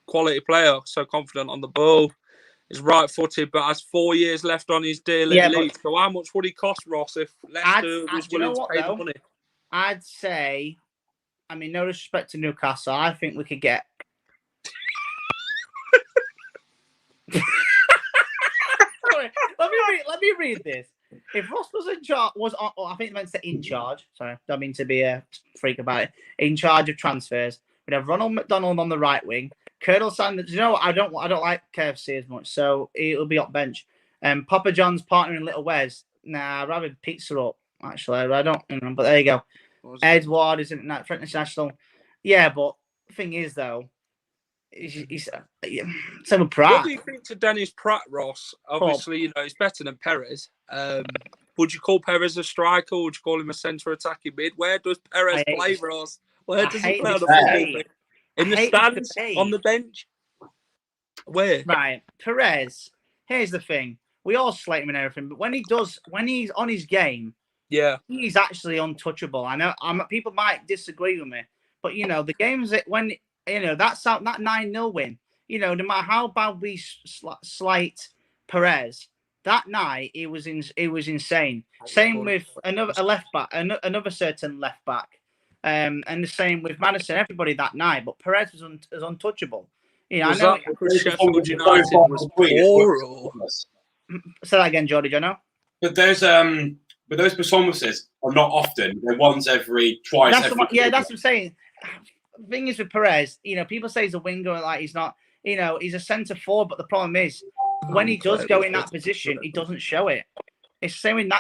quality player, so confident on the ball. He's right-footed, but has 4 years left on his deal in the league. So how much would he cost, Ross, if Leicester was willing to pay the money? I'd say, I mean, no disrespect to Newcastle, I think we could get... Sorry, let me read this. If Ross was in charge, I think it meant to in charge. Sorry, don't mean to be a freak about it. In charge of transfers, we'd have Ronald McDonald on the right wing. Colonel Sanders. You know what? I don't like KFC as much, so it'll be up bench. Papa John's partner in Little Wes. Nah, I'd rather pizza up. Actually, I don't. But there you go. Edward is French international. Yeah, but the thing is though. He's Simon Pratt. What do you think to Dennis Pratt, Ross? Obviously, you know, he's better than Perez. Would you call Perez a striker? Or would you call him a centre attacking mid? Where does Perez play, Ross? Where does he play on the football? In the stands? On the bench? Where? Right. Perez, here's the thing. We all slate him and everything, but when he's on his game, yeah, he's actually untouchable. I know people might disagree with me, but you know, the games that when that 9-0 win, you know, no matter how bad we slight Perez, that night it was insane. Same with another certain left back, and the same with Madison. Everybody that night, but Perez was untouchable. You know, Sheffield United was poor. Say that again, Jordy. Do you know? But those performances are not often. They're once every twice. That's what I'm saying. The thing is with Perez, you know, people say he's a winger, like he's not, you know, he's a centre forward, but the problem is when he does go in that position, he doesn't show it. It's the same with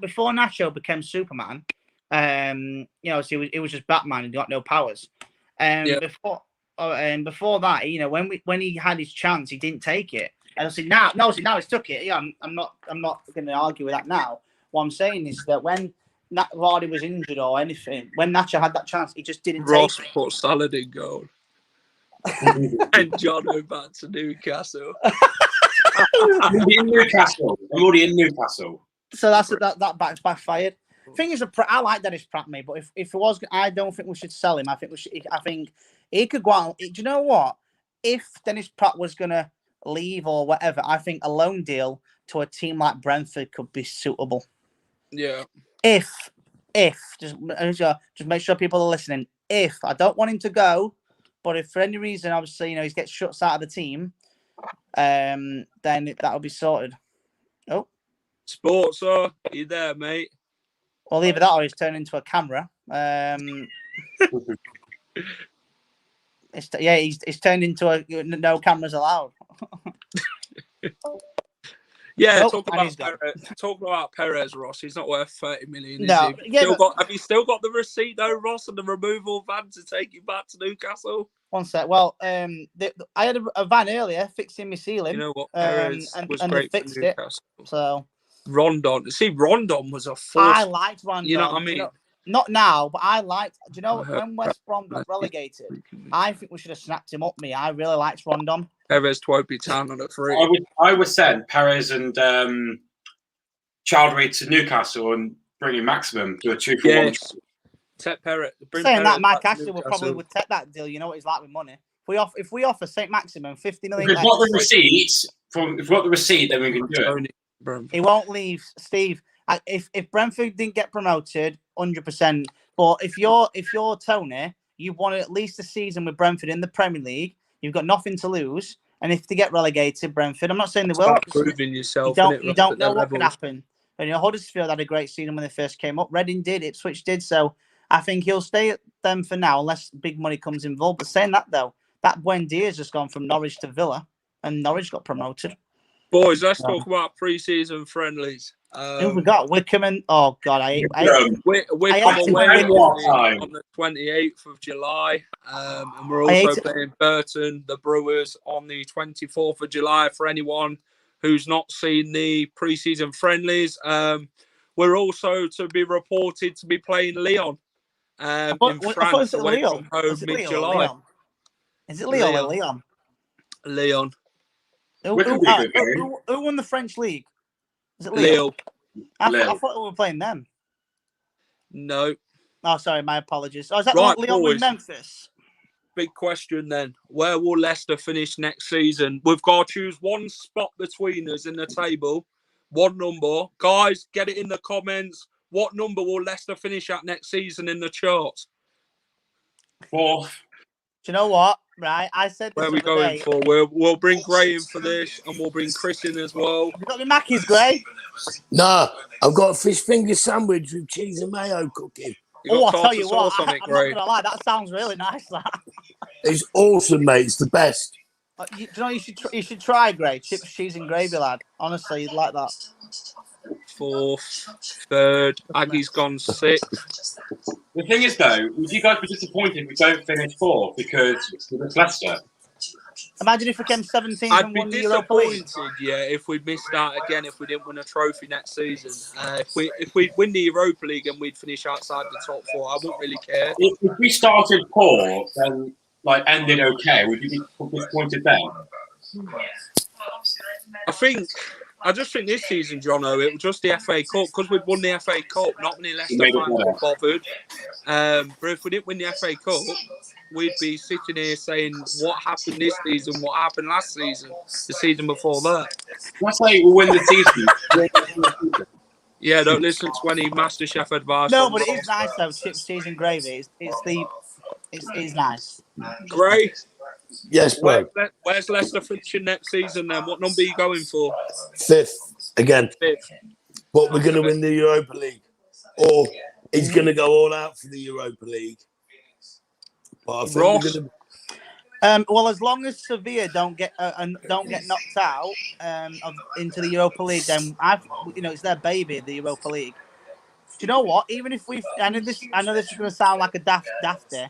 before Nacho became Superman, you know, so he was just Batman and he got no powers. Before that, you know, when he had his chance, he didn't take it. And I said, now he's took it. Yeah, I'm not going to argue with that now. What I'm saying is that when Vardy was injured or anything, when Nacho had that chance, he just didn't Ross take it. put Salad in goal. And Jono back to Newcastle. I'm already in Newcastle. So that back's backfired. Thing is, I like Dennis Pratt, mate, but if it was, I don't think we should sell him. I think he could go out. Do you know what? If Dennis Pratt was gonna leave or whatever, I think a loan deal to a team like Brentford could be suitable. Yeah. If just make sure people are listening. If I don't want him to go, but if for any reason, obviously, you know, he gets shut out of the team, then that'll be sorted. Oh, Sports, are you there, mate? Well, either that or he's turned into a camera. He's turned into a no cameras allowed. Yeah, talk about Perez, Ross. He's not worth 30 million. No, have you still got the receipt though, Ross, and the removal van to take you back to Newcastle? One sec. Well, I had a van earlier fixing my ceiling. You know what? Perez was great for Newcastle. So Rondon. See, Rondon was a force. I liked Rondon. You know what I mean? Not now, but I liked. Do you know when West Brom got relegated? I think we should have snapped him up. I really liked Rondon. Perez to be town on a free. I would send Perez and Childrey to Newcastle and bring in Maximum to a 2-for-1. Take Perez. Saying that, Mike Ashley would probably take that deal. You know what he's like with money. If we offer St. Maximum 50 million, if we've got the receipts, then we can do it. He won't leave, Steve. If Brentford didn't get promoted, 100%. But if you're Tony, you want at least a season with Brentford in the Premier League. You've got nothing to lose. And if they get relegated, Brentford, I'm not saying they will. Start proving yourself. You don't know what can happen. And Huddersfield had a great season when they first came up. Reading did. Ipswich did. So I think he'll stay at them for now, unless big money comes involved. But saying that, though, that Buendia has just gone from Norwich to Villa, and Norwich got promoted. Boys, let's talk about pre-season friendlies. Who we got? Wickham and oh god, Wickham away on the 28th of July, and we're also playing Burton, the Brewers, on the 24th of July. For anyone who's not seen the pre-season friendlies, we're also to be reported to be playing Lyon in France away from home mid-July. Is it Lyon or Lyon? Lyon. Who won the French league? Is it Lyon? I thought we were playing them. No. Oh, sorry, my apologies. Oh, is that right, Lyon with Memphis? Big question then. Where will Leicester finish next season? We've got to choose one spot between us in the table, one number. Guys, get it in the comments. What number will Leicester finish at next season in the charts? 4th. Do you know what? Right, I said this. Where are we going for? We'll bring Gray in for this, and we'll bring Chris in as well. You got the Mackies, Gray? No, I've got a fish finger sandwich with cheese and mayo cooking. I'll tell you what, I'm not going to lie, that sounds really nice, that. It's awesome, mate. It's the best. Do you know you should try, Gray? Chips, cheese and gravy, lad. Honestly, you'd like that. 4th, 3rd, Aggie's gone 6th. The thing is, though, would you guys be disappointed if we don't finish 4th because it's Leicester? Imagine if we came 17th and won the Europa League. Yeah, if we missed out again, if we didn't win a trophy next season. If we win the Europa League and we'd finish outside the top 4, I wouldn't really care. If we started poor and ended okay, would you be disappointed then? I just think this season, Jono, it was just the FA Cup, because we'd won the FA Cup, not many Leicester fans were bothered. But if we didn't win the FA Cup, we'd be sitting here saying what happened this season, what happened last season, the season before that. Let's say we win the season. Yeah, don't listen to any MasterChef advice. No, but it is nice though. Chips, cheese, and gravy. It's nice. Great. Yes, bro. Where's Leicester finishing next season then? What number are you going for? 5th again. 5th. But we're going to win the Europa League, or he's going to go all out for the Europa League. But I think Ross. Well, as long as Sevilla don't get knocked out into the Europa League, then it's their baby, the Europa League. Do you know what? Even if I know this is going to sound like a daft there.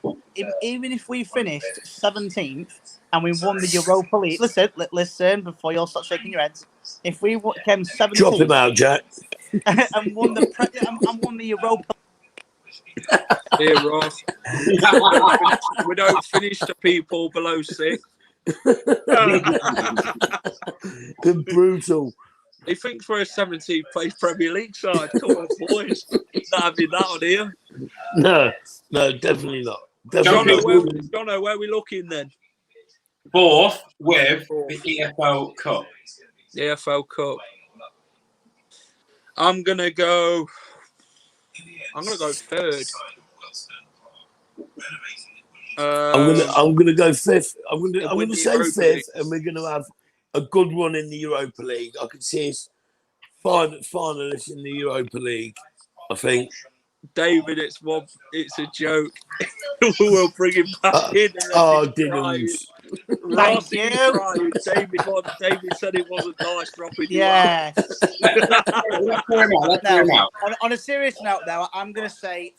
Even if we finished 17th and we won the Europa League, listen before you all start shaking your heads. If we came 17th, drop him out, Jack, and won the Europa. Here, Ross. We don't finish the people below 6. They're brutal. He thinks we're a 17th place Premier League side. Come on, boys. Not having that on here. No, definitely not. Jono, where are we looking then? 4th with the EFL Cup. The EFL Cup. I'm gonna go 3rd. I'm gonna go 5th. I'm gonna say 5th, and we're gonna have a good run in the Europa League. I could see us finalists in the Europa League, I think. David, it's a joke. We'll bring him back in. Didn't. Thank you. David said it wasn't nice dropping you out. Let's hear him out. On a serious note, though, I'm going to say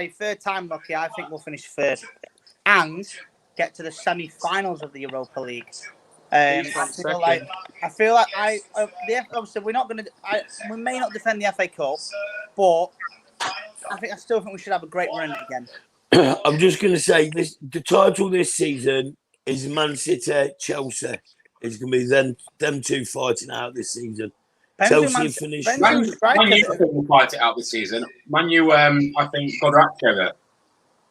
third time lucky. I think we'll finish 3rd and get to the semi-finals of the Europa League. I feel like obviously we're not going to. We may not defend the FA Cup, but I still think we should have a great run again. I'm just going to say this: the title this season is Man City, Chelsea. It's going to be them two fighting out this season. Chelsea finished. Man U will fight it out this season. Man U, I think, got their act together.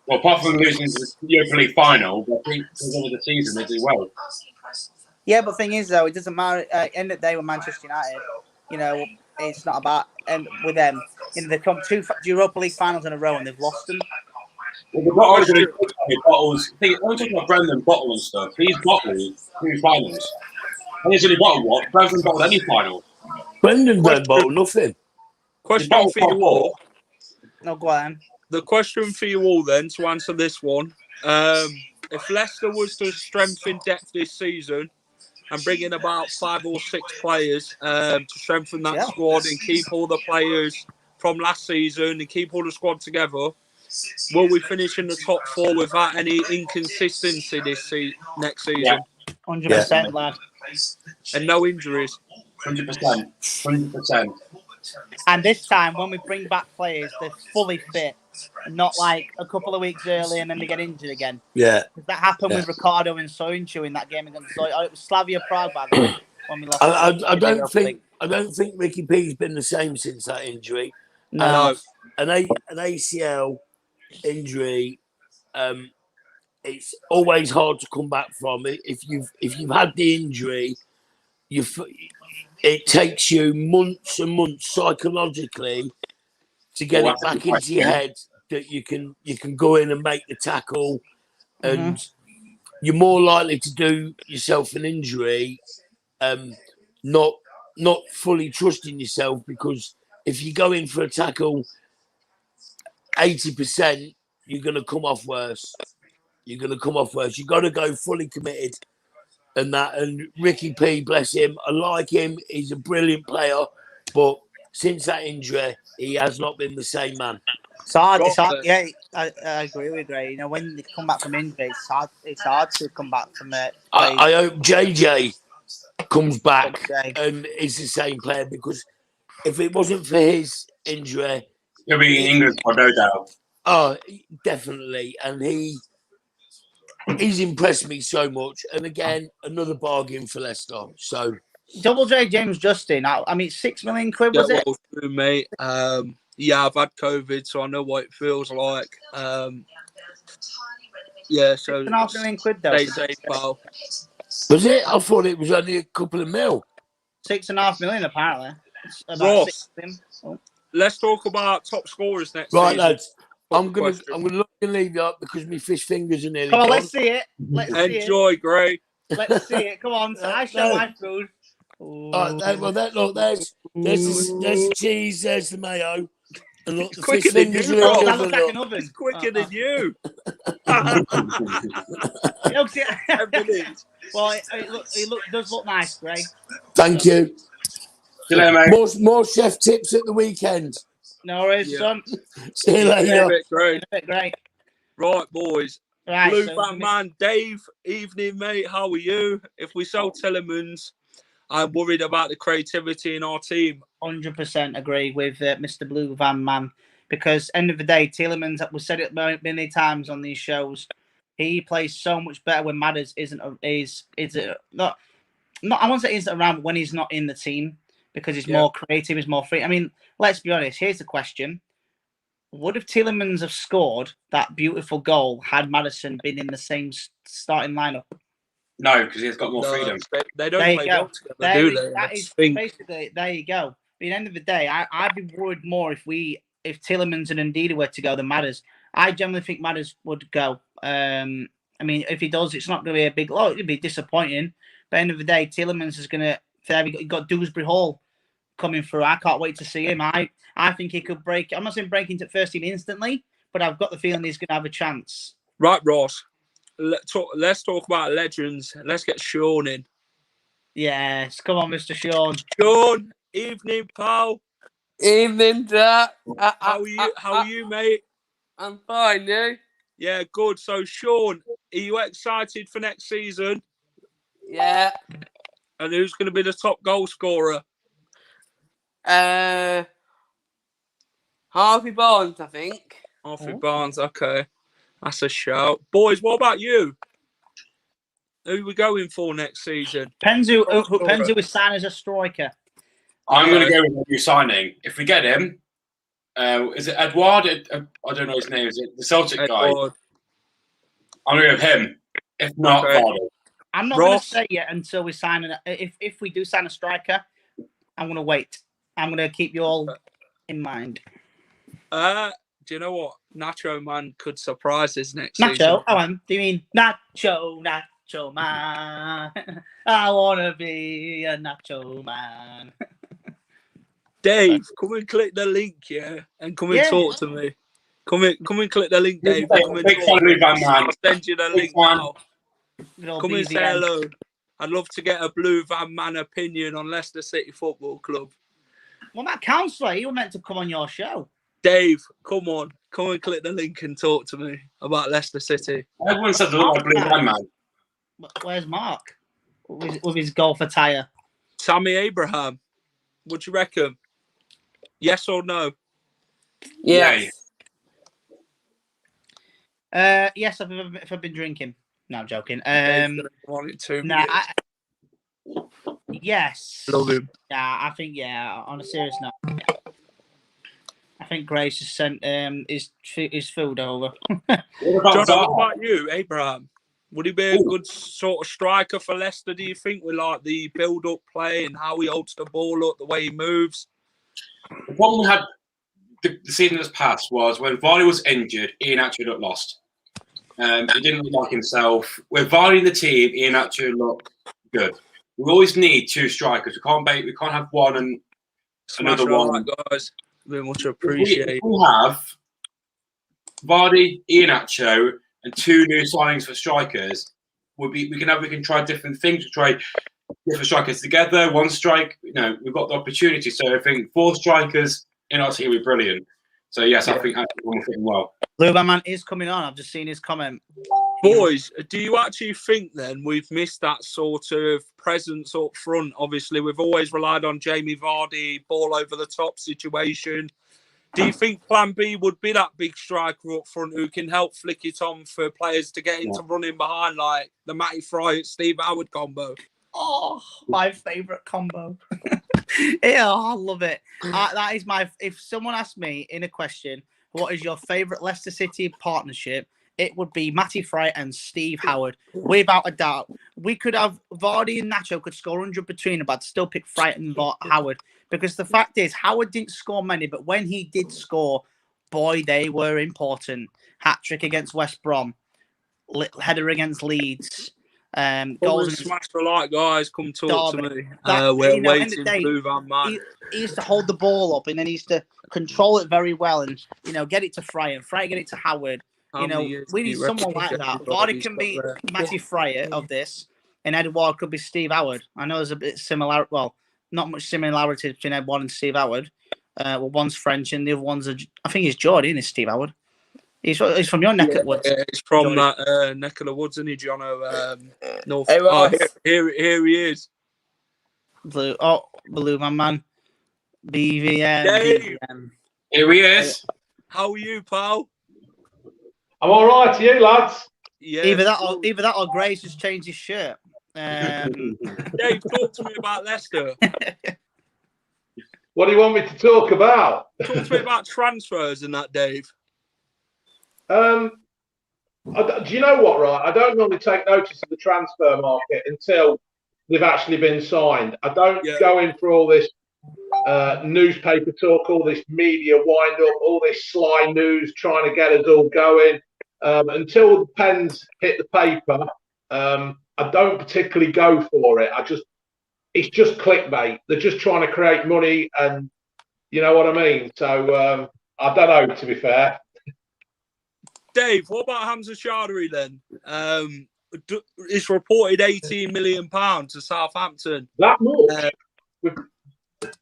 Well, apart from losing the Europa League final, but I think at the end of the season they do well. Yeah, but the thing is, though, it doesn't matter. End of the day with Manchester United, it's not about with them. They've come 2 Europa League finals in a row and they've lost them. Well, they've got Hey, Bottles. When we're talking about Brendan Bottle and stuff, he's bottled 2 finals. And he's only bottled what? Brendan bottled any final. Brendan don't bottle nothing. Question for you all. No, go on. The question for you all then to answer this one: if Leicester was to strengthen depth this season and bring in about 5 or 6 players to strengthen that squad and keep all the players from last season and keep all the squad together, will we finish in the top 4 without any inconsistency next season? 100%, lad. And no injuries. 100%. 100%. And this time, when we bring back players, they're fully fit, and not like a couple of weeks early and then they get injured again. Yeah. That happened with Ricardo and Soyuncu in that game against it was Slavia Prague, by the way, when we lost. I don't think Ricky P's been the same since that injury. No. An ACL injury, it's always hard to come back from it. If you've had the injury, it takes you months and months psychologically to get it back into your head that you can go in and make the tackle, and you're more likely to do yourself an injury, not fully trusting yourself, because if you go in for a tackle 80%, you're going to come off worse. You've got to go fully committed. And Ricky P, bless him, I like him. He's a brilliant player, but since that injury, he has not been the same man. It's hard. Yeah, I agree with Gray. You know, when they come back from injury, it's hard to come back from it. I hope JJ comes back and is the same player, because if it wasn't for his injury, he'll be in England for no doubt. Oh, definitely, and he's impressed me so much. And again, another bargain for Leicester. So, Double J James Justin. I mean, £6 million was it? Well through, mate. Yeah, I've had COVID, so I know what it feels like. Yeah, so £6.5 million though. Stay safe, pal. Was it? I thought it was only a couple of mil. 6.5 million apparently. Ross, let's talk about top scorers next season. Lads. I'm gonna look and leave you up because my fish fingers are nearly gone. Come on, let's see it. Enjoy, Gray. Let's see it. Come on, I show my food. There's the cheese, there's the mayo. And look, the quicker fish than fingers you, are Ross. in the oven. It's quicker than you. Well, it does look nice, Gray. Thank you. See you later, mate. More chef tips at the weekend. No worries, son. See you later. Great. Right, boys. Right, Blue Van Man, Dave, evening, mate. How are you? If we sell Tillemans, I'm worried about the creativity in our team. 100% agree with Mr. Blue Van Man, because end of the day, Tielemans, we've said it many times on these shows, he plays so much better when Madders not I won't say isn't around, but when he's not in the team, because he's more creative, he's more free. I mean, let's be honest. Here's the question: would have Tielemans have scored that beautiful goal had Maddison been in the same starting lineup? No, because he's got more freedom. They don't play well together, do they? That is basically, there you go. At the end of the day, I'd be worried more if Tielemans and Ndidi were to go than Madders. I generally think Madders would go. I mean, if he does, it's not going to be a big. Oh, it'd be disappointing. But at the end of the day, Tielemans is going to. You've got Dewsbury Hall coming through. I can't wait to see him. I think he could break. I'm not saying break into first team instantly, but I've got the feeling he's going to have a chance. Right, Ross. Let's talk about legends. Let's get Sean in. Yes, come on, Mr. Sean. Sean, evening, pal. Evening, Jack. How are you, mate? I'm fine, you? Yeah, good. So, Sean, are you excited for next season? Yeah. And who's going to be the top goal scorer? Harvey Barnes, I think. Harvey Barnes, okay. That's a shout. Boys, what about you? Who are we going for next season? Depends who is signed as a striker. I'm going to go with a new signing. If we get him, is it Edouard? I don't know his name. Is it the Celtic guy? I'm going to go with him. If not, Vardy. I'm not going to say yet until we sign. If we do sign a striker, I'm going to wait. I'm going to keep you all in mind. Do you know what? Nacho Man could surprise us next season. Nacho? Oh, do you mean Nacho Man? I want to be a Nacho Man. Dave, come and click the link, yeah? And come and talk to me. Come and click the link, Dave. Come and talk to me. I'll send you the link now. Come and say hello. I'd love to get a Blue Van Man opinion on Leicester City Football Club. Well, that councillor, he was meant to come on your show. Dave, come on. Come and click the link and talk to me about Leicester City. Everyone says a lot of Blue Van Man. Where's Mark? With his golf attire. Tammy Abraham. What do you reckon? Yes or no? Yes. Yes, if I've been drinking. No, I'm joking. Yes. Love him. Yeah, I think, on a serious note. I think Grace has sent his food over. John, what about you, Abraham? Would he be a good sort of striker for Leicester, do you think, with like the build-up play and how he holds the ball up, the way he moves? The problem we had the season that's passed was when Vardy was injured, Ian actually looked lost. He didn't look like himself. With Vardy in the team, Ian actually looked good. We always need two strikers. We can't have one and another one. Guys, very much appreciate. We have Vardy, Iheanacho, and two new signings for strikers. We can try different things. We try different strikers together. One strike, we've got the opportunity. So I think 4 strikers in our team would be brilliant. So yes, I think we're fitting well. Blue Man is coming on. I've just seen his comment. Boys, do you actually think then we've missed that sort of presence up front? Obviously, we've always relied on Jamie Vardy, ball over the top situation. Do you think Plan B would be that big striker up front who can help flick it on for players to get into running behind, like the Matty Fry and Steve Howard combo? Oh, my favourite combo. Yeah, I love it. That is if someone asked me in a question, what is your favourite Leicester City partnership? It would be Matty Fry and Steve Howard, without a doubt. We could have Vardy and Nacho could score 100 between them, but I'd still pick Fry and Howard. Because the fact is, Howard didn't score many, but when he did score, boy, they were important. Hat-trick against West Brom, header against Leeds. Goals and smash the light, guys. Come talk to me. We're waiting, Blue Van Man. He used to hold the ball up, and then he used to control it very well, and get it to Fry, and Fry get it to Howard. We need someone like that. Vardy can be Matty Fryer of this, and Edouard could be Steve Howard. I know there's a bit similar. Well, not much similarity between Edouard and Steve Howard. One's French, and the other one's I think he's Geordie, isn't he, Steve Howard? He's from your neck of the woods. Yeah, he's from that neck of the woods, isn't he, Jono? North. Hey, here he is. Blue man. BVM. Dave. Here he is. How are you, pal? I'm all right. You lads? Yeah. Either that or Grace has changed his shirt. Dave, talk to me about Leicester. What do you want me to talk about? Talk to me about transfers and that, Dave. Do you know what, right? I don't normally take notice of the transfer market until they've actually been signed. I don't go in for all this newspaper talk, all this media wind-up, all this sly news trying to get us all going. Until the pens hit the paper, I don't particularly go for it. It's just clickbait. They're just trying to create money, and you know what I mean? So I don't know, to be fair. Dave, what about Hamza Chowdhury then? It's reported £18 million to Southampton. That much?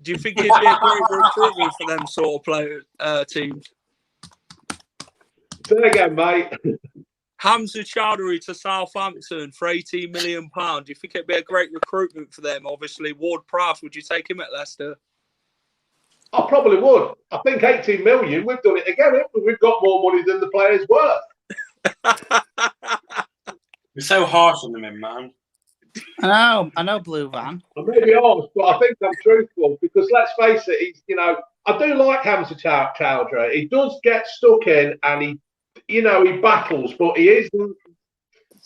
Do you think it'd be a great recruitment for them sort of teams? Say again, mate. Hamza Chowdhury to Southampton for £18 million. Do you think it'd be a great recruitment for them? Obviously, Ward-Prowse, would you take him at Leicester? I probably would. I think 18 million, we've done it again, haven't we? We've got more money than the player's worth. You're so harsh on them, man. I know, Blue Van. I may be honest, but I think I'm truthful because let's face it, I do like Hamza Chowdhury. He does get stuck in and he battles, but he isn't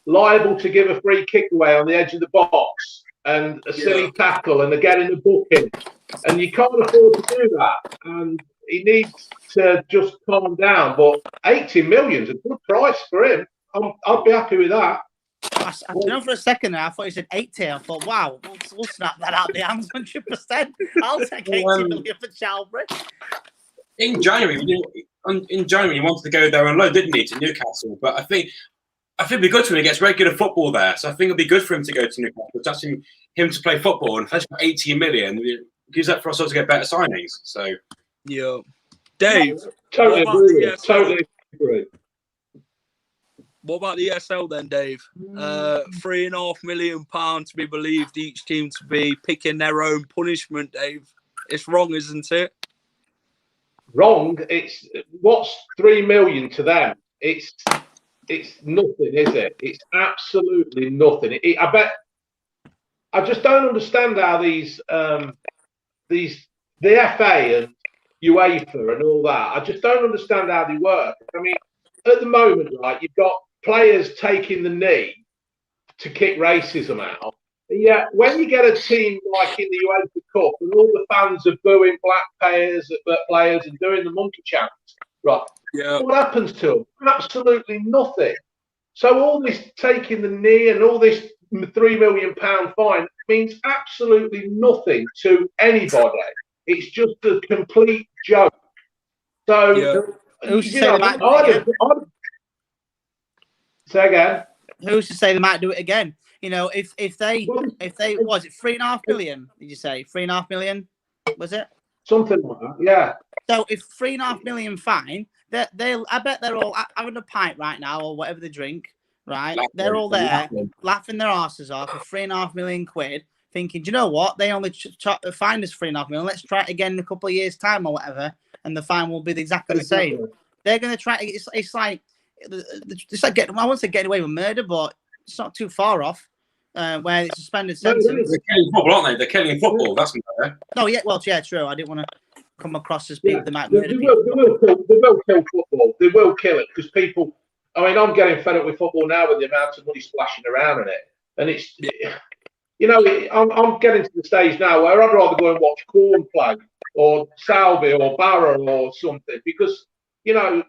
liable to give a free kick away on the edge of the box and a silly tackle and getting the booking. And you can't afford to do that. And he needs to just calm down. But 80 million is a good price for him. I'd be happy with that. For a second there, I thought you said 80. I thought, wow, we'll snap that out the hands 100%. I'll take 80 million for Chalbury. In January, he wanted to go there on loan, didn't he, to Newcastle? But I think it'd be good for him. He gets very good at football there, so I think it'd be good for him to go to Newcastle. It's asking him to play football, and especially for 80 million, gives that for us all to get better signings. So, yeah, Dave, totally agree. What about the ESL then, Dave? £3.5 million to be believed each team to be picking their own punishment, Dave. It's wrong, isn't it? Wrong. It's what's 3 million to them? It's nothing, is it? It's absolutely nothing. I just don't understand how the FA and UEFA and all that. I just don't understand how they work. I mean, at the moment, right, you've got players taking the knee to kick racism out. And yet, when you get a team like in the UEFA Cup and all the fans are booing black players and doing the monkey chants, right? Yeah. What happens to them? Absolutely nothing. So all this taking the knee and all this £3 million fine means absolutely nothing to anybody. It's just a complete joke. So, who's to say they might do it again? Say again. Who's to say they might do it again? You know, if they was it 3.5 million? Did you say 3.5 million? Was it something like that? Yeah. So if 3.5 million fine, I bet they're all having a pint right now or whatever they drink. Right, they're all there laughing their asses off for 3.5 million quid, thinking, do you know what? They only fined us 3.5 million. Let's try it again in a couple of years' time or whatever, and the fine will be exactly the same. They're going to try. It's like getting. I won't say getting away with murder, but it's not too far off. Where it's suspended sentence. They're killing football, aren't they? They're killing football. That's not. No, yeah, well, yeah, true. I didn't want to come across as people that might murder people. They will kill football. They will kill it because people. I mean, I'm getting fed up with football now with the amount of money splashing around in it, and it's, you know, I'm getting to the stage now where I'd rather go and watch Cornflag or Salby or Barrow or something because, you know,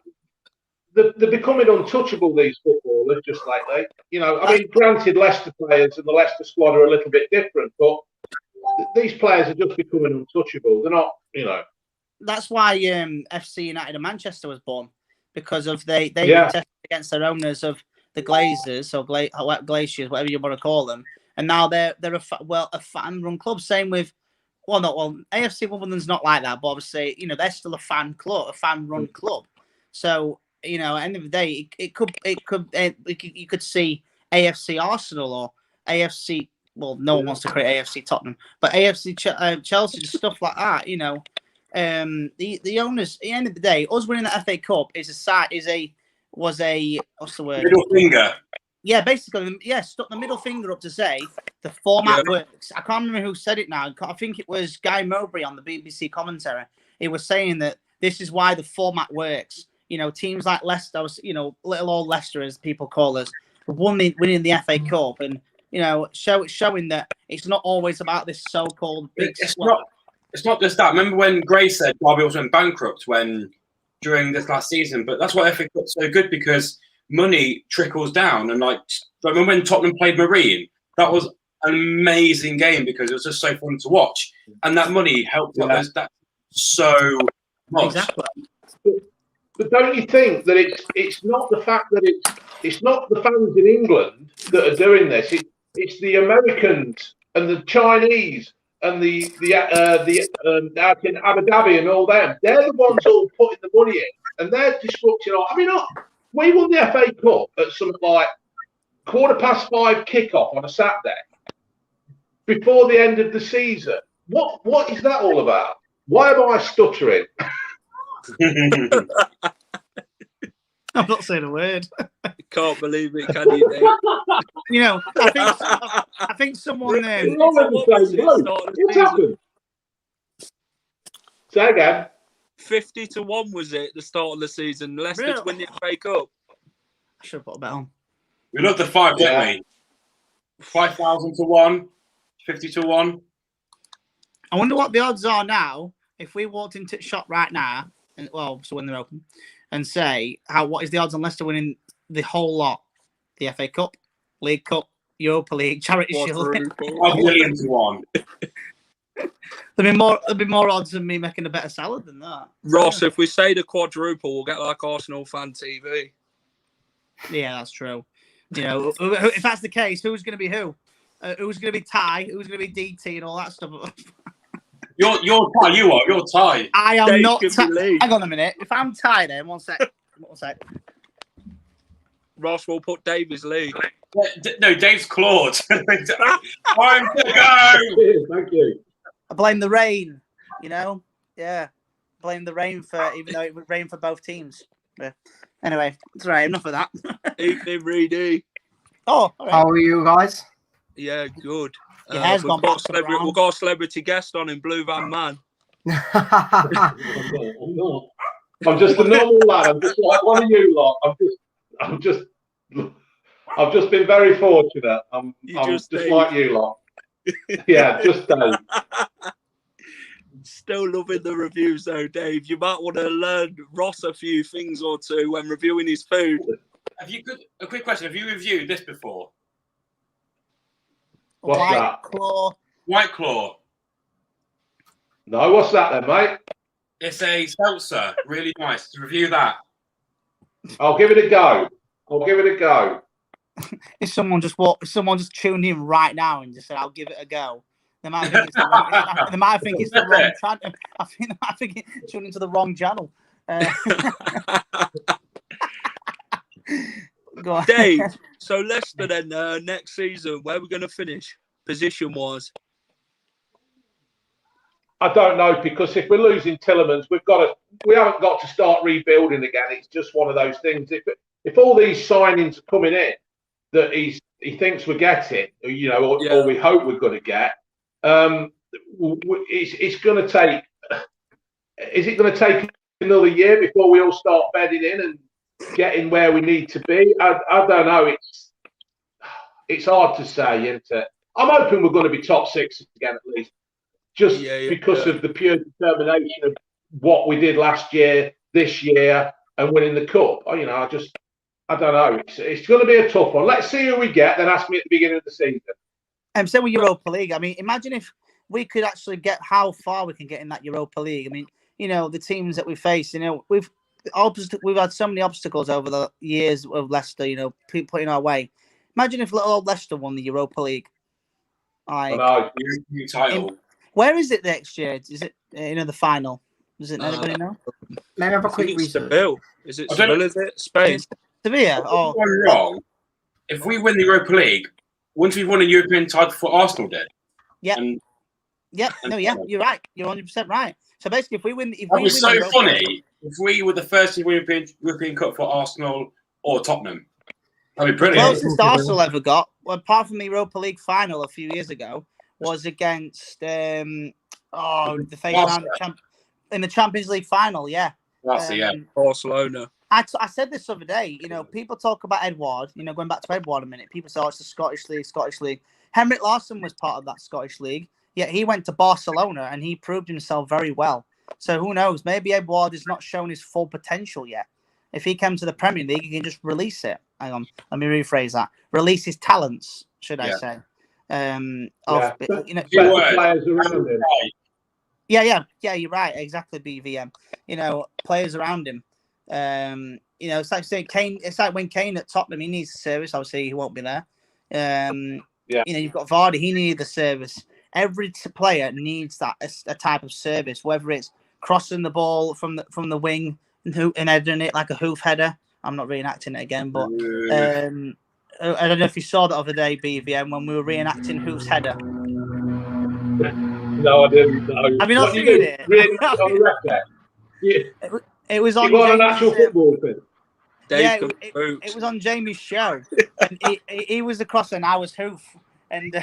they're becoming untouchable, these footballers, just lately. You know, I mean, granted, Leicester players and the Leicester squad are a little bit different, but these players are just becoming untouchable. They're not, you know. That's why FC United of Manchester was born, because of they protested against their owners of the Glazers or Glaciers, whatever you want to call them, and now they're a fan-run club. Same with AFC Wimbledon's not like that, but obviously, you know, they're still a fan club, a fan-run club. So, you know, at the end of the day, you could see AFC Arsenal or AFC. Well, no one wants to create AFC Tottenham, but AFC Chelsea, stuff like that. You know, the owners. At the end of the day, us winning the FA Cup was a what's the word? Middle finger. Yeah, basically, stuck the middle finger up to say the format works. I can't remember who said it now. I think it was Guy Mowbray on the BBC commentary. He was saying that this is why the format works. You know, teams like Leicester, you know, little old Leicester, as people call us, winning the FA Cup, and you know, showing that it's not always about this so-called big. It's not just that. Remember when Gray said Derby also went bankrupt during this last season? But that's why FA Cup's so good, because money trickles down. And like, remember when Tottenham played Marine? That was an amazing game because it was just so fun to watch, and that money helped us that so much. Exactly. But don't you think that it's not the fact that it's not the fans in England that are doing this? It's the Americans and the Chinese and the out in Abu Dhabi and all them. They're the ones all putting the money in, and they're disrupting. I mean, we won the FA Cup at something like 5:15 kickoff on a Saturday before the end of the season. What is that all about? Why am I stuttering? I'm not saying a word. Can't believe it, can you, Dave? You know, I think someone what happened? Say again. 50-1 was it the start of the season? Leicester to win the FA Cup. I should have put a bet on. We love the 5, don't we? 5,000 to 1, 50 to 1. I wonder what the odds are now if we walked into the shop right now, and so when they're open, and say what is the odds on Leicester winning the whole lot, the FA Cup, League Cup, Europa League, Charity Shield, 1 million to 1. There'd be more odds than me making a better salad than that. Ross, if we say the quadruple, we'll get like Arsenal fan TV. Yeah, that's true. You know, if that's the case, who's going to be who? Who's going to be Ty? Who's going to be DT and all that stuff? You're Ty. You're Ty. I am Dave not can be Lee. Hang on a minute. If I'm Ty, then one sec. Ross will put Davies Lee. No, Dave's Claude. Time to go. Thank you. I blame the rain. You know, yeah. Blame the rain even though it would rain for both teams. Yeah. Anyway, it's all right. Enough of that. Evening, Reedy. Oh, all right. How are you guys? Yeah, good. Your hair's we've gone got back to brown. we've got a celebrity guest on in Blue Van Man. I'm not. I'm just a normal lad. I'm just like one of you lot. I've just been very fortunate. I'm just like you lot. Yeah, just Dave. Still loving the reviews though, Dave. You might want to learn Ross a few things or two when reviewing his food. A quick question. Have you reviewed this before? What's White that? Claw. White Claw. No, what's that then, mate? It's a seltzer. Really nice. To review that. I'll give it a go. If someone just tuned in right now and just said, "I'll give it a go," they might think it's the wrong, they might think it's the wrong channel. I think tuned into the wrong channel. Go on. Dave, so Leicester then next season, where are we going to finish position-wise? I don't know, because if we're losing Tillemans, we haven't got to start rebuilding again. It's just one of those things. If all these signings are coming in that he thinks we're getting, you know, or we hope we're going to get, it's going to take. Is it going to take another year before we all start bedding in and getting where we need to be? I don't know. It's hard to say, isn't it? I'm hoping we're going to be top six again at least, just because of the pure determination of what we did last year, this year, and winning the cup. You know, I don't know. It's going to be a tough one. Let's see who we get. Then ask me at the beginning of the season. Same with Europa League. I mean, imagine if we could actually get how far we can get in that Europa League. I mean, you know, the teams that we face. You know, we've had so many obstacles over the years of Leicester. You know, people putting our way. Imagine if little old Leicester won the Europa League. I know. New title. Where is it next year? Is it the final? Does it anybody know? Let me have a quick research. Seville. Is it Seville? Is it Spain? Sevilla. Oh, I'm wrong. If we win the Europa League, wouldn't we won a European title for Arsenal then? Yeah. You're right. You're 100% right. So basically, if we win, That was so funny. If we were the first European Cup for Arsenal or Tottenham, that'd be brilliant. The closest Arsenal ever got, well, apart from the Europa League final a few years ago, was against the face round in the Champions League final. Yeah, Barcelona. I said this the other day. You know, people talk about Edward. You know, going back to Edward a minute, people say, "Oh, it's the Scottish League." Henrik Larsson was part of that Scottish League. Yet he went to Barcelona and he proved himself very well. So who knows? Maybe Edward is not shown his full potential yet. If he comes to the Premier League, he can just release it. Hang on, let me rephrase that. Release his talents, should I say? Players around him. Yeah, you're right. Exactly, BVM. You know, players around him. You know, it's like saying Kane. It's like when Kane at Tottenham, he needs the service. Obviously, he won't be there. You know, you've got Vardy. He needed the service. Every player needs a type of service, whether it's crossing the ball from the wing and heading it like a hoof header. I'm not reenacting it again, but I don't know if you saw that other day, BVM, when we were reenacting Hoof's header. No, I didn't. No. Have you not seen it? It was on. You got an actual football thing. It was on Jamie's show. And he was the crosser and I was Hoof, and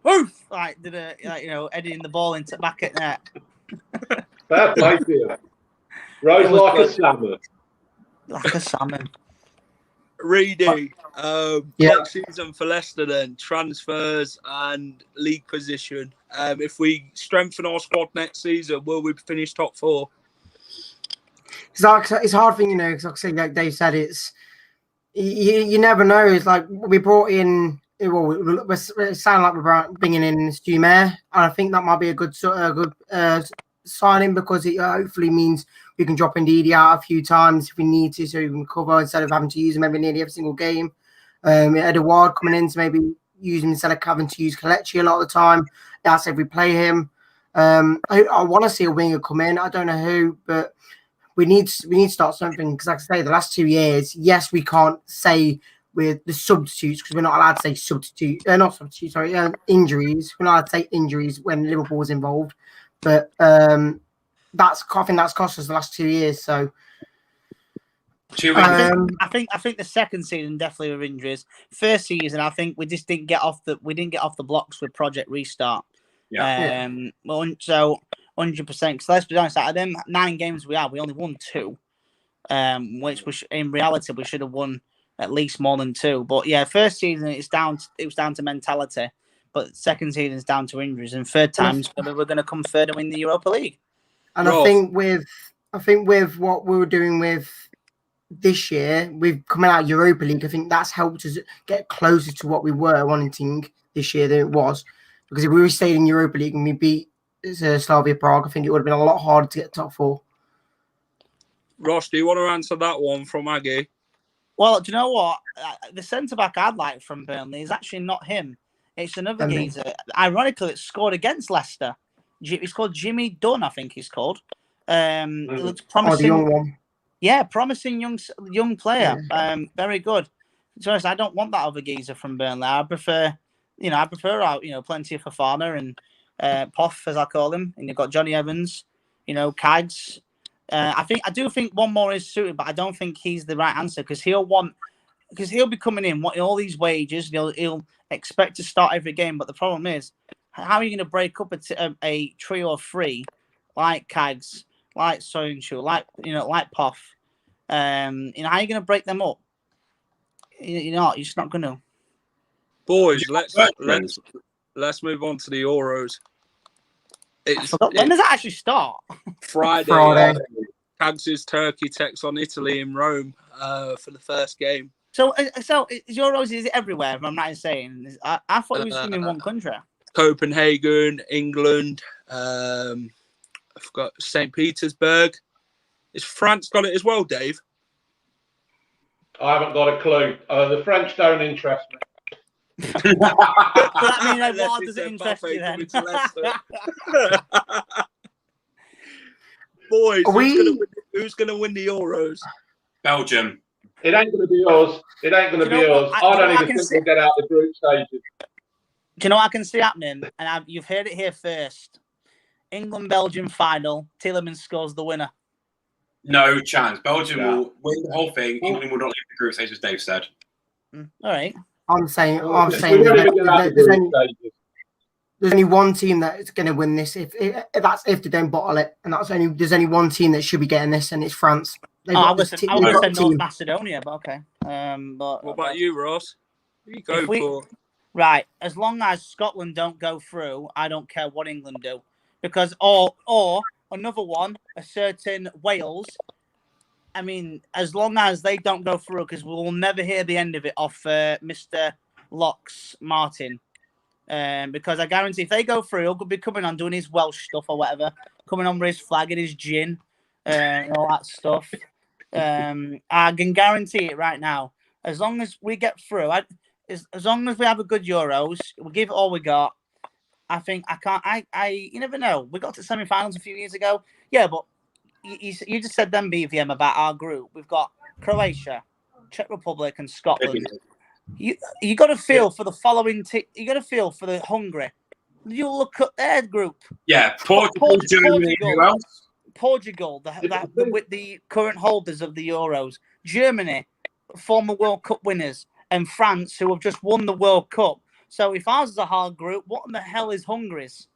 Hoof editing the ball into back at net. Fair play to you. Rose like a salmon. Like a salmon. Reedy, Yeah. next season for Leicester then, transfers and league position. If we strengthen our squad next season, will we finish top 4? It's a hard thing, because like I said, like Dave said, it's you never know. It's like we brought in. Well, it sound like we're bringing in Stu Mayer, and I think that might be a good signing because it hopefully means we can drop Ndidi out a few times if we need to, so we can cover instead of having to use him nearly every single game. Edouard coming in to maybe use him instead of having to use Kelechi a lot of the time. That's if we play him. I want to see a winger come in. I don't know who, but we need to start something because, like I say, the last 2 years, yes, we can't say with the substitutes because we're not allowed to say injuries. We're not allowed to say injuries when Liverpool was involved, but I think that's cost us the last 2 years. So, I think the second season definitely were injuries. First season, I think we just didn't get off the blocks with Project Restart. Yeah. So 100%. Because let's be honest, out of them 9 games we only won 2. Which in reality we should have won at least more than 2. But yeah, first season it was down to mentality, but second season is down to injuries, and third time's we're going to come third and win the Europa League. And I think with what we were doing with this year, we've come out of Europa League. I think that's helped us get closer to what we were wanting this year than it was. Because if we stayed in Europa League and we beat Slavia Prague, I think it would have been a lot harder to get top 4. Ross, do you want to answer that one from Aggie? Well, do you know what? The centre-back I'd like from Burnley is actually not him. It's another geezer. Ironically, it scored against Leicester. He's called Jimmy Dunn, I think he's called. He looks promising. The young one. Yeah, promising young player. Yeah. Very good. To be honest, I don't want that other geezer from Burnley. I prefer plenty of Fofana and Poff, as I call him. And you've got Johnny Evans, Kags. I do think one more is suited, but I don't think he's the right answer because he'll be coming in wanting all these wages. He'll expect to start every game, but the problem is, how are you going to break up a trio of 3 like Kags, like Soyuncu, like Poff? How are you going to break them up? You're just not going to. Boys, let's move on to the Euros. When does that actually start? Friday. Kags' Turkey takes on Italy in Rome for the first game. So Euros is everywhere, if I'm not saying. I thought it was in one country. Copenhagen, England. I forgot St. Petersburg. Has France got it as well, Dave? I haven't got a clue. The French don't interest me. That means what does it interest you then? Boys, who's going to win the Euros? Belgium. It ain't going to be us. It ain't going to be us. I don't even think we'll get out the group stages. Do you know what I can see happening? And you've heard it here first. England-Belgium final. Tielemans scores the winner. No chance. Belgium will win the whole thing. England will not leave the group stage, as Dave said. All right. I'm saying there's only one team that's going to win this. If they don't bottle it, and there's only one team that should be getting this, and it's France. I was going to say North Macedonia, but okay. But what about you, Ross? Who you go for? Right, as long as Scotland don't go through, I don't care what England do, because or another one, a certain Wales. I mean, as long as they don't go through, because we'll never hear the end of it off Mr. Locks Martin. Because I guarantee if they go through, he'll be coming on doing his Welsh stuff or whatever, coming on with his flag and his gin, and all that stuff. I can guarantee it right now. As long as we get through, as long as we have a good Euros, we'll give it all we got. I think you never know. We got to semi-finals a few years ago. Yeah, but you just said then, BVM, about our group. We've got Croatia, Czech Republic, and Scotland. You got to feel for the following. You got to feel for the Hungary. You look at their group. Yeah, Portugal, Germany, who else? Portugal, the current holders of the Euros. Germany, former World Cup winners, and France, who have just won the World Cup. So if ours is a hard group, what in the hell is Hungary's?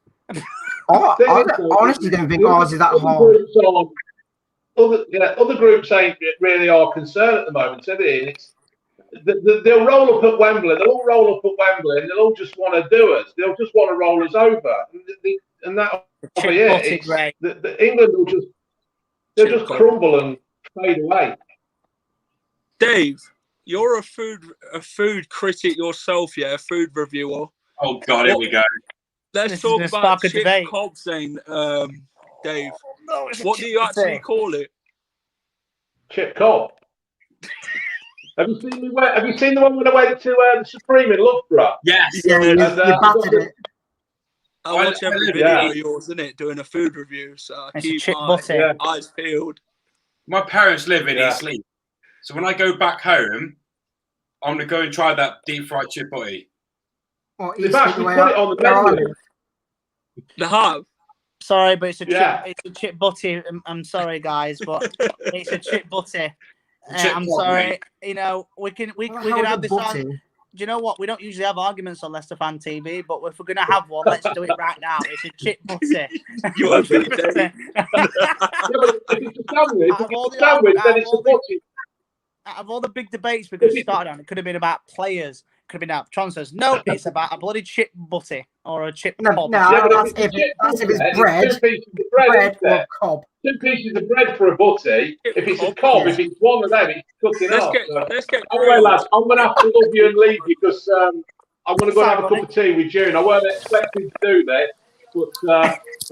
I honestly don't think ours is that hard. Other groups ain't really our concern at the moment, are they? they'll roll up at Wembley. They'll all roll up at Wembley, and they'll all just want to do us. They'll just want to roll us over, and that'll be it. England will just crumble and fade away. Dave, you're a food critic yourself, yeah, a food reviewer. Oh God, here we go. Let's talk about chip cobs then, Dave. What do you actually call it? Chip cob. Have you seen the one when I went to the Supreme in Loughborough? Yes. Yeah, you battered it. I watch every video of yours, isn't it? Doing a food review, so I keep my eyes peeled. My parents live in East Leeds, so when I go back home, I'm gonna go and try that deep fried chip butty. They've actually put it on the menu. They have. Sorry, but it's a chip butty. I'm sorry, guys, but it's a chip butty. I'm sorry. You know, we can have this on. Do you know what? We don't usually have arguments on Leicester Fan TV, but if we're going to have one, let's do it right now. It's a chip butty. You have it, Dave. Out of all the big debates we could have started on, it could have been about players, could have been about transfers. No, it's about a bloody chip butty or a chip cob. That's if it's bread or cob. 2 pieces of bread for a butty. If it's a cob, if it's one of them, it's cooking off. Anyway, lads, I'm going to have to love you and leave you because I'm going to go and have a cup of tea with June. I weren't expecting to do this, but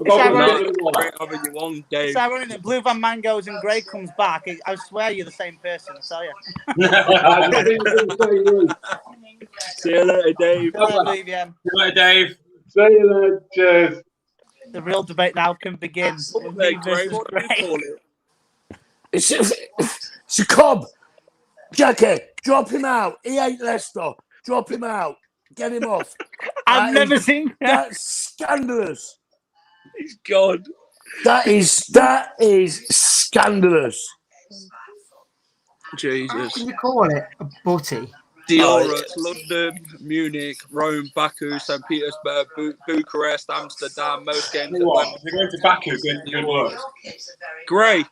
it's ironic that Blue Van Man goes and Greg comes back. I swear you're the same person, I tell you. See you later, Dave. See you later, Dave. See you later. Cheers. The real debate now can begin. What do you call it? It's a cob. Jackie, drop him out. He ain't Leicester. Drop him out. Get him off. I've never seen that. That's scandalous. He's gone. That is scandalous. Jesus. How can you call it a butty? Diora, London, Munich, Rome, Baku, St. Petersburg, Bucharest, Amsterdam, most games at Wembley. We're going to Baku, good work. Great.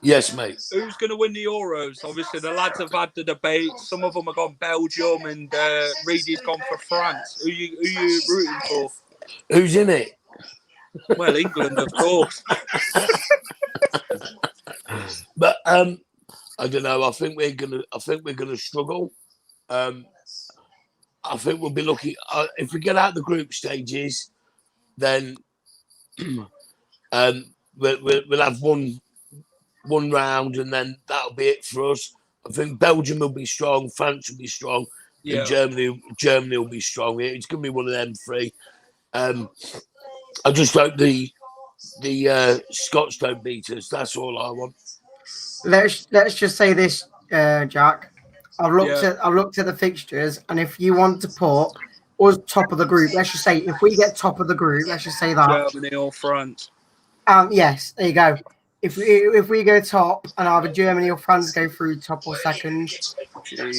Yes, mate. Who's going to win the Euros? Obviously, the lads have had the debate. Some of them have gone Belgium, and Reedy's gone for France. Who you rooting for? Who's in it? Well, England, of course. But I don't know. I think we're gonna struggle. I think we'll be looking if we get out the group stages, then we'll have one round, and then that'll be it for us. I think Belgium will be strong, France will be strong, and Germany will be strong. It's going to be one of them three. I just hope the Scots don't beat us. That's all I want. Let's just say this, Jack. I've looked at the fixtures, and if you want to put us top of the group, let's just say if we get top of the group, let's just say that Germany or France. Yes, there you go. If we go top and either Germany or France go through top or second,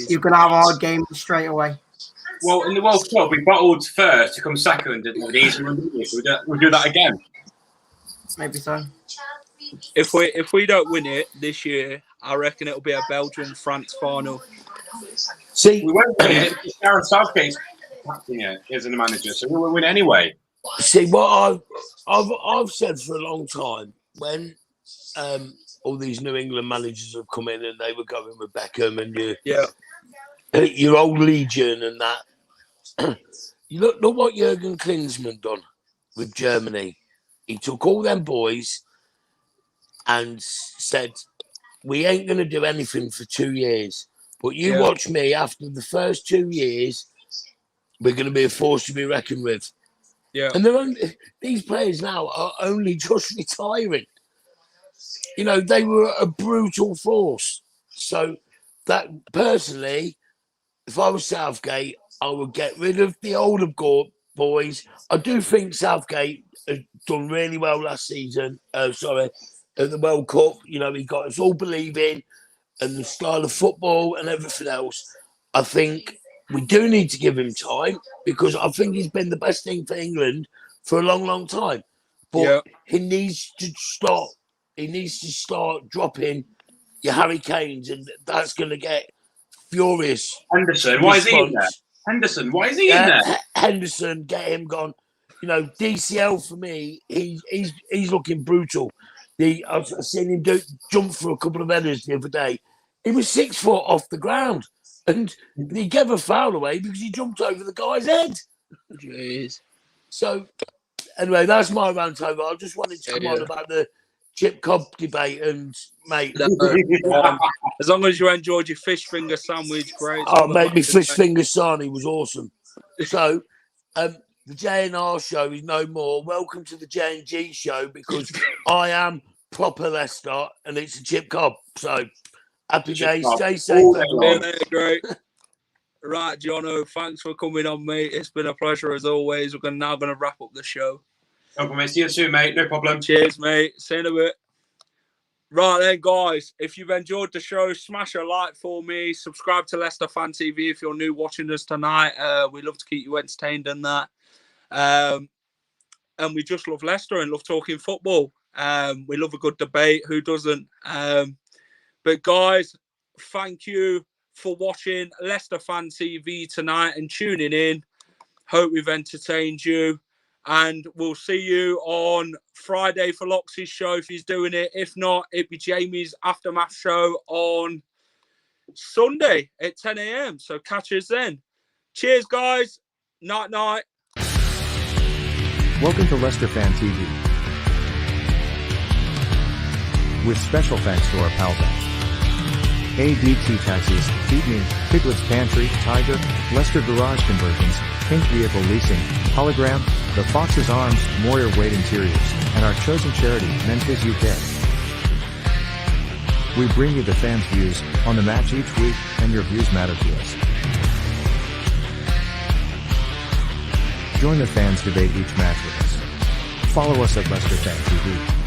you're gonna have a hard game straight away. Well, in the World Cup, we battled first to come second, didn't we? We'll do that again. Maybe so. If we don't win it this year, I reckon it'll be a Belgium-France final. See, we won't win it. Gareth Southgate's isn't the manager, so we won't win anyway. See, what I've said for a long time when all these New England managers have come in and they were going with Beckham and your old Legion and that. You look what Jurgen Klinsmann done with Germany. He took all them boys and said, we ain't going to do anything for 2 years. But you watch me, after the first 2 years, we're going to be a force to be reckoned with. Yeah. And these players now are only just retiring. You know, they were a brutal force. So that personally, if I was Southgate, I would get rid of the older boys. I do think Southgate has done really well last season. At the World Cup. You know, he got us all believing and the style of football and everything else. I think we do need to give him time because I think he's been the best thing for England for a long, long time. But he needs to stop. He needs to start dropping your Harry Kanes, and that's going to get furious. Henderson, why is he in there? Henderson, why is he in there? Henderson, get him gone. You know, DCL for me, he's looking brutal. I've seen him jump for a couple of headers the other day. He was 6 foot off the ground, and he gave a foul away because he jumped over the guy's head. Jeez. So, anyway, that's my rant over. I just wanted to come on about the Chip Cobb debate, and mate, as long as you enjoyed your fish finger sandwich, great. Oh, mate, my fish finger sarnie was awesome. So, the J&R show is no more. Welcome to the J&G show, because I am proper Leicester and it's a Chip Cobb. So, happy days, stay safe. Great. Right, Jono, thanks for coming on, mate. It's been a pleasure as always. We're now going to wrap up the show. No problem, mate. See you soon, mate. No problem. Cheers, mate. See you in a bit. Right then, guys, if you've enjoyed the show, smash a like for me. Subscribe to Leicester Fan TV if you're new watching us tonight. We love to keep you entertained and that. And we just love Leicester and love talking football. We love a good debate. Who doesn't? But guys, thank you for watching Leicester Fan TV tonight and tuning in. Hope we've entertained you. And we'll see you on Friday for Loxy's show if he's doing it. If not, it'll be Jamie's Aftermath show on Sunday at 10 a.m. So catch us then. Cheers, guys. Night, night. Welcome to Leicester Fan TV. With special thanks to our pals at ADT Taxis, Feed Me, Piglet's Pantry, Tiger, Leicester Garage Conversions, Pink Vehicle Leasing, Hologram, The Fox's Arms, Moyer Wade Interiors, and our chosen charity, Memphis UK. We bring you the fans' views on the match each week, and your views matter to us. Join the fans' debate each match with us. Follow us at Leicester Fan TV.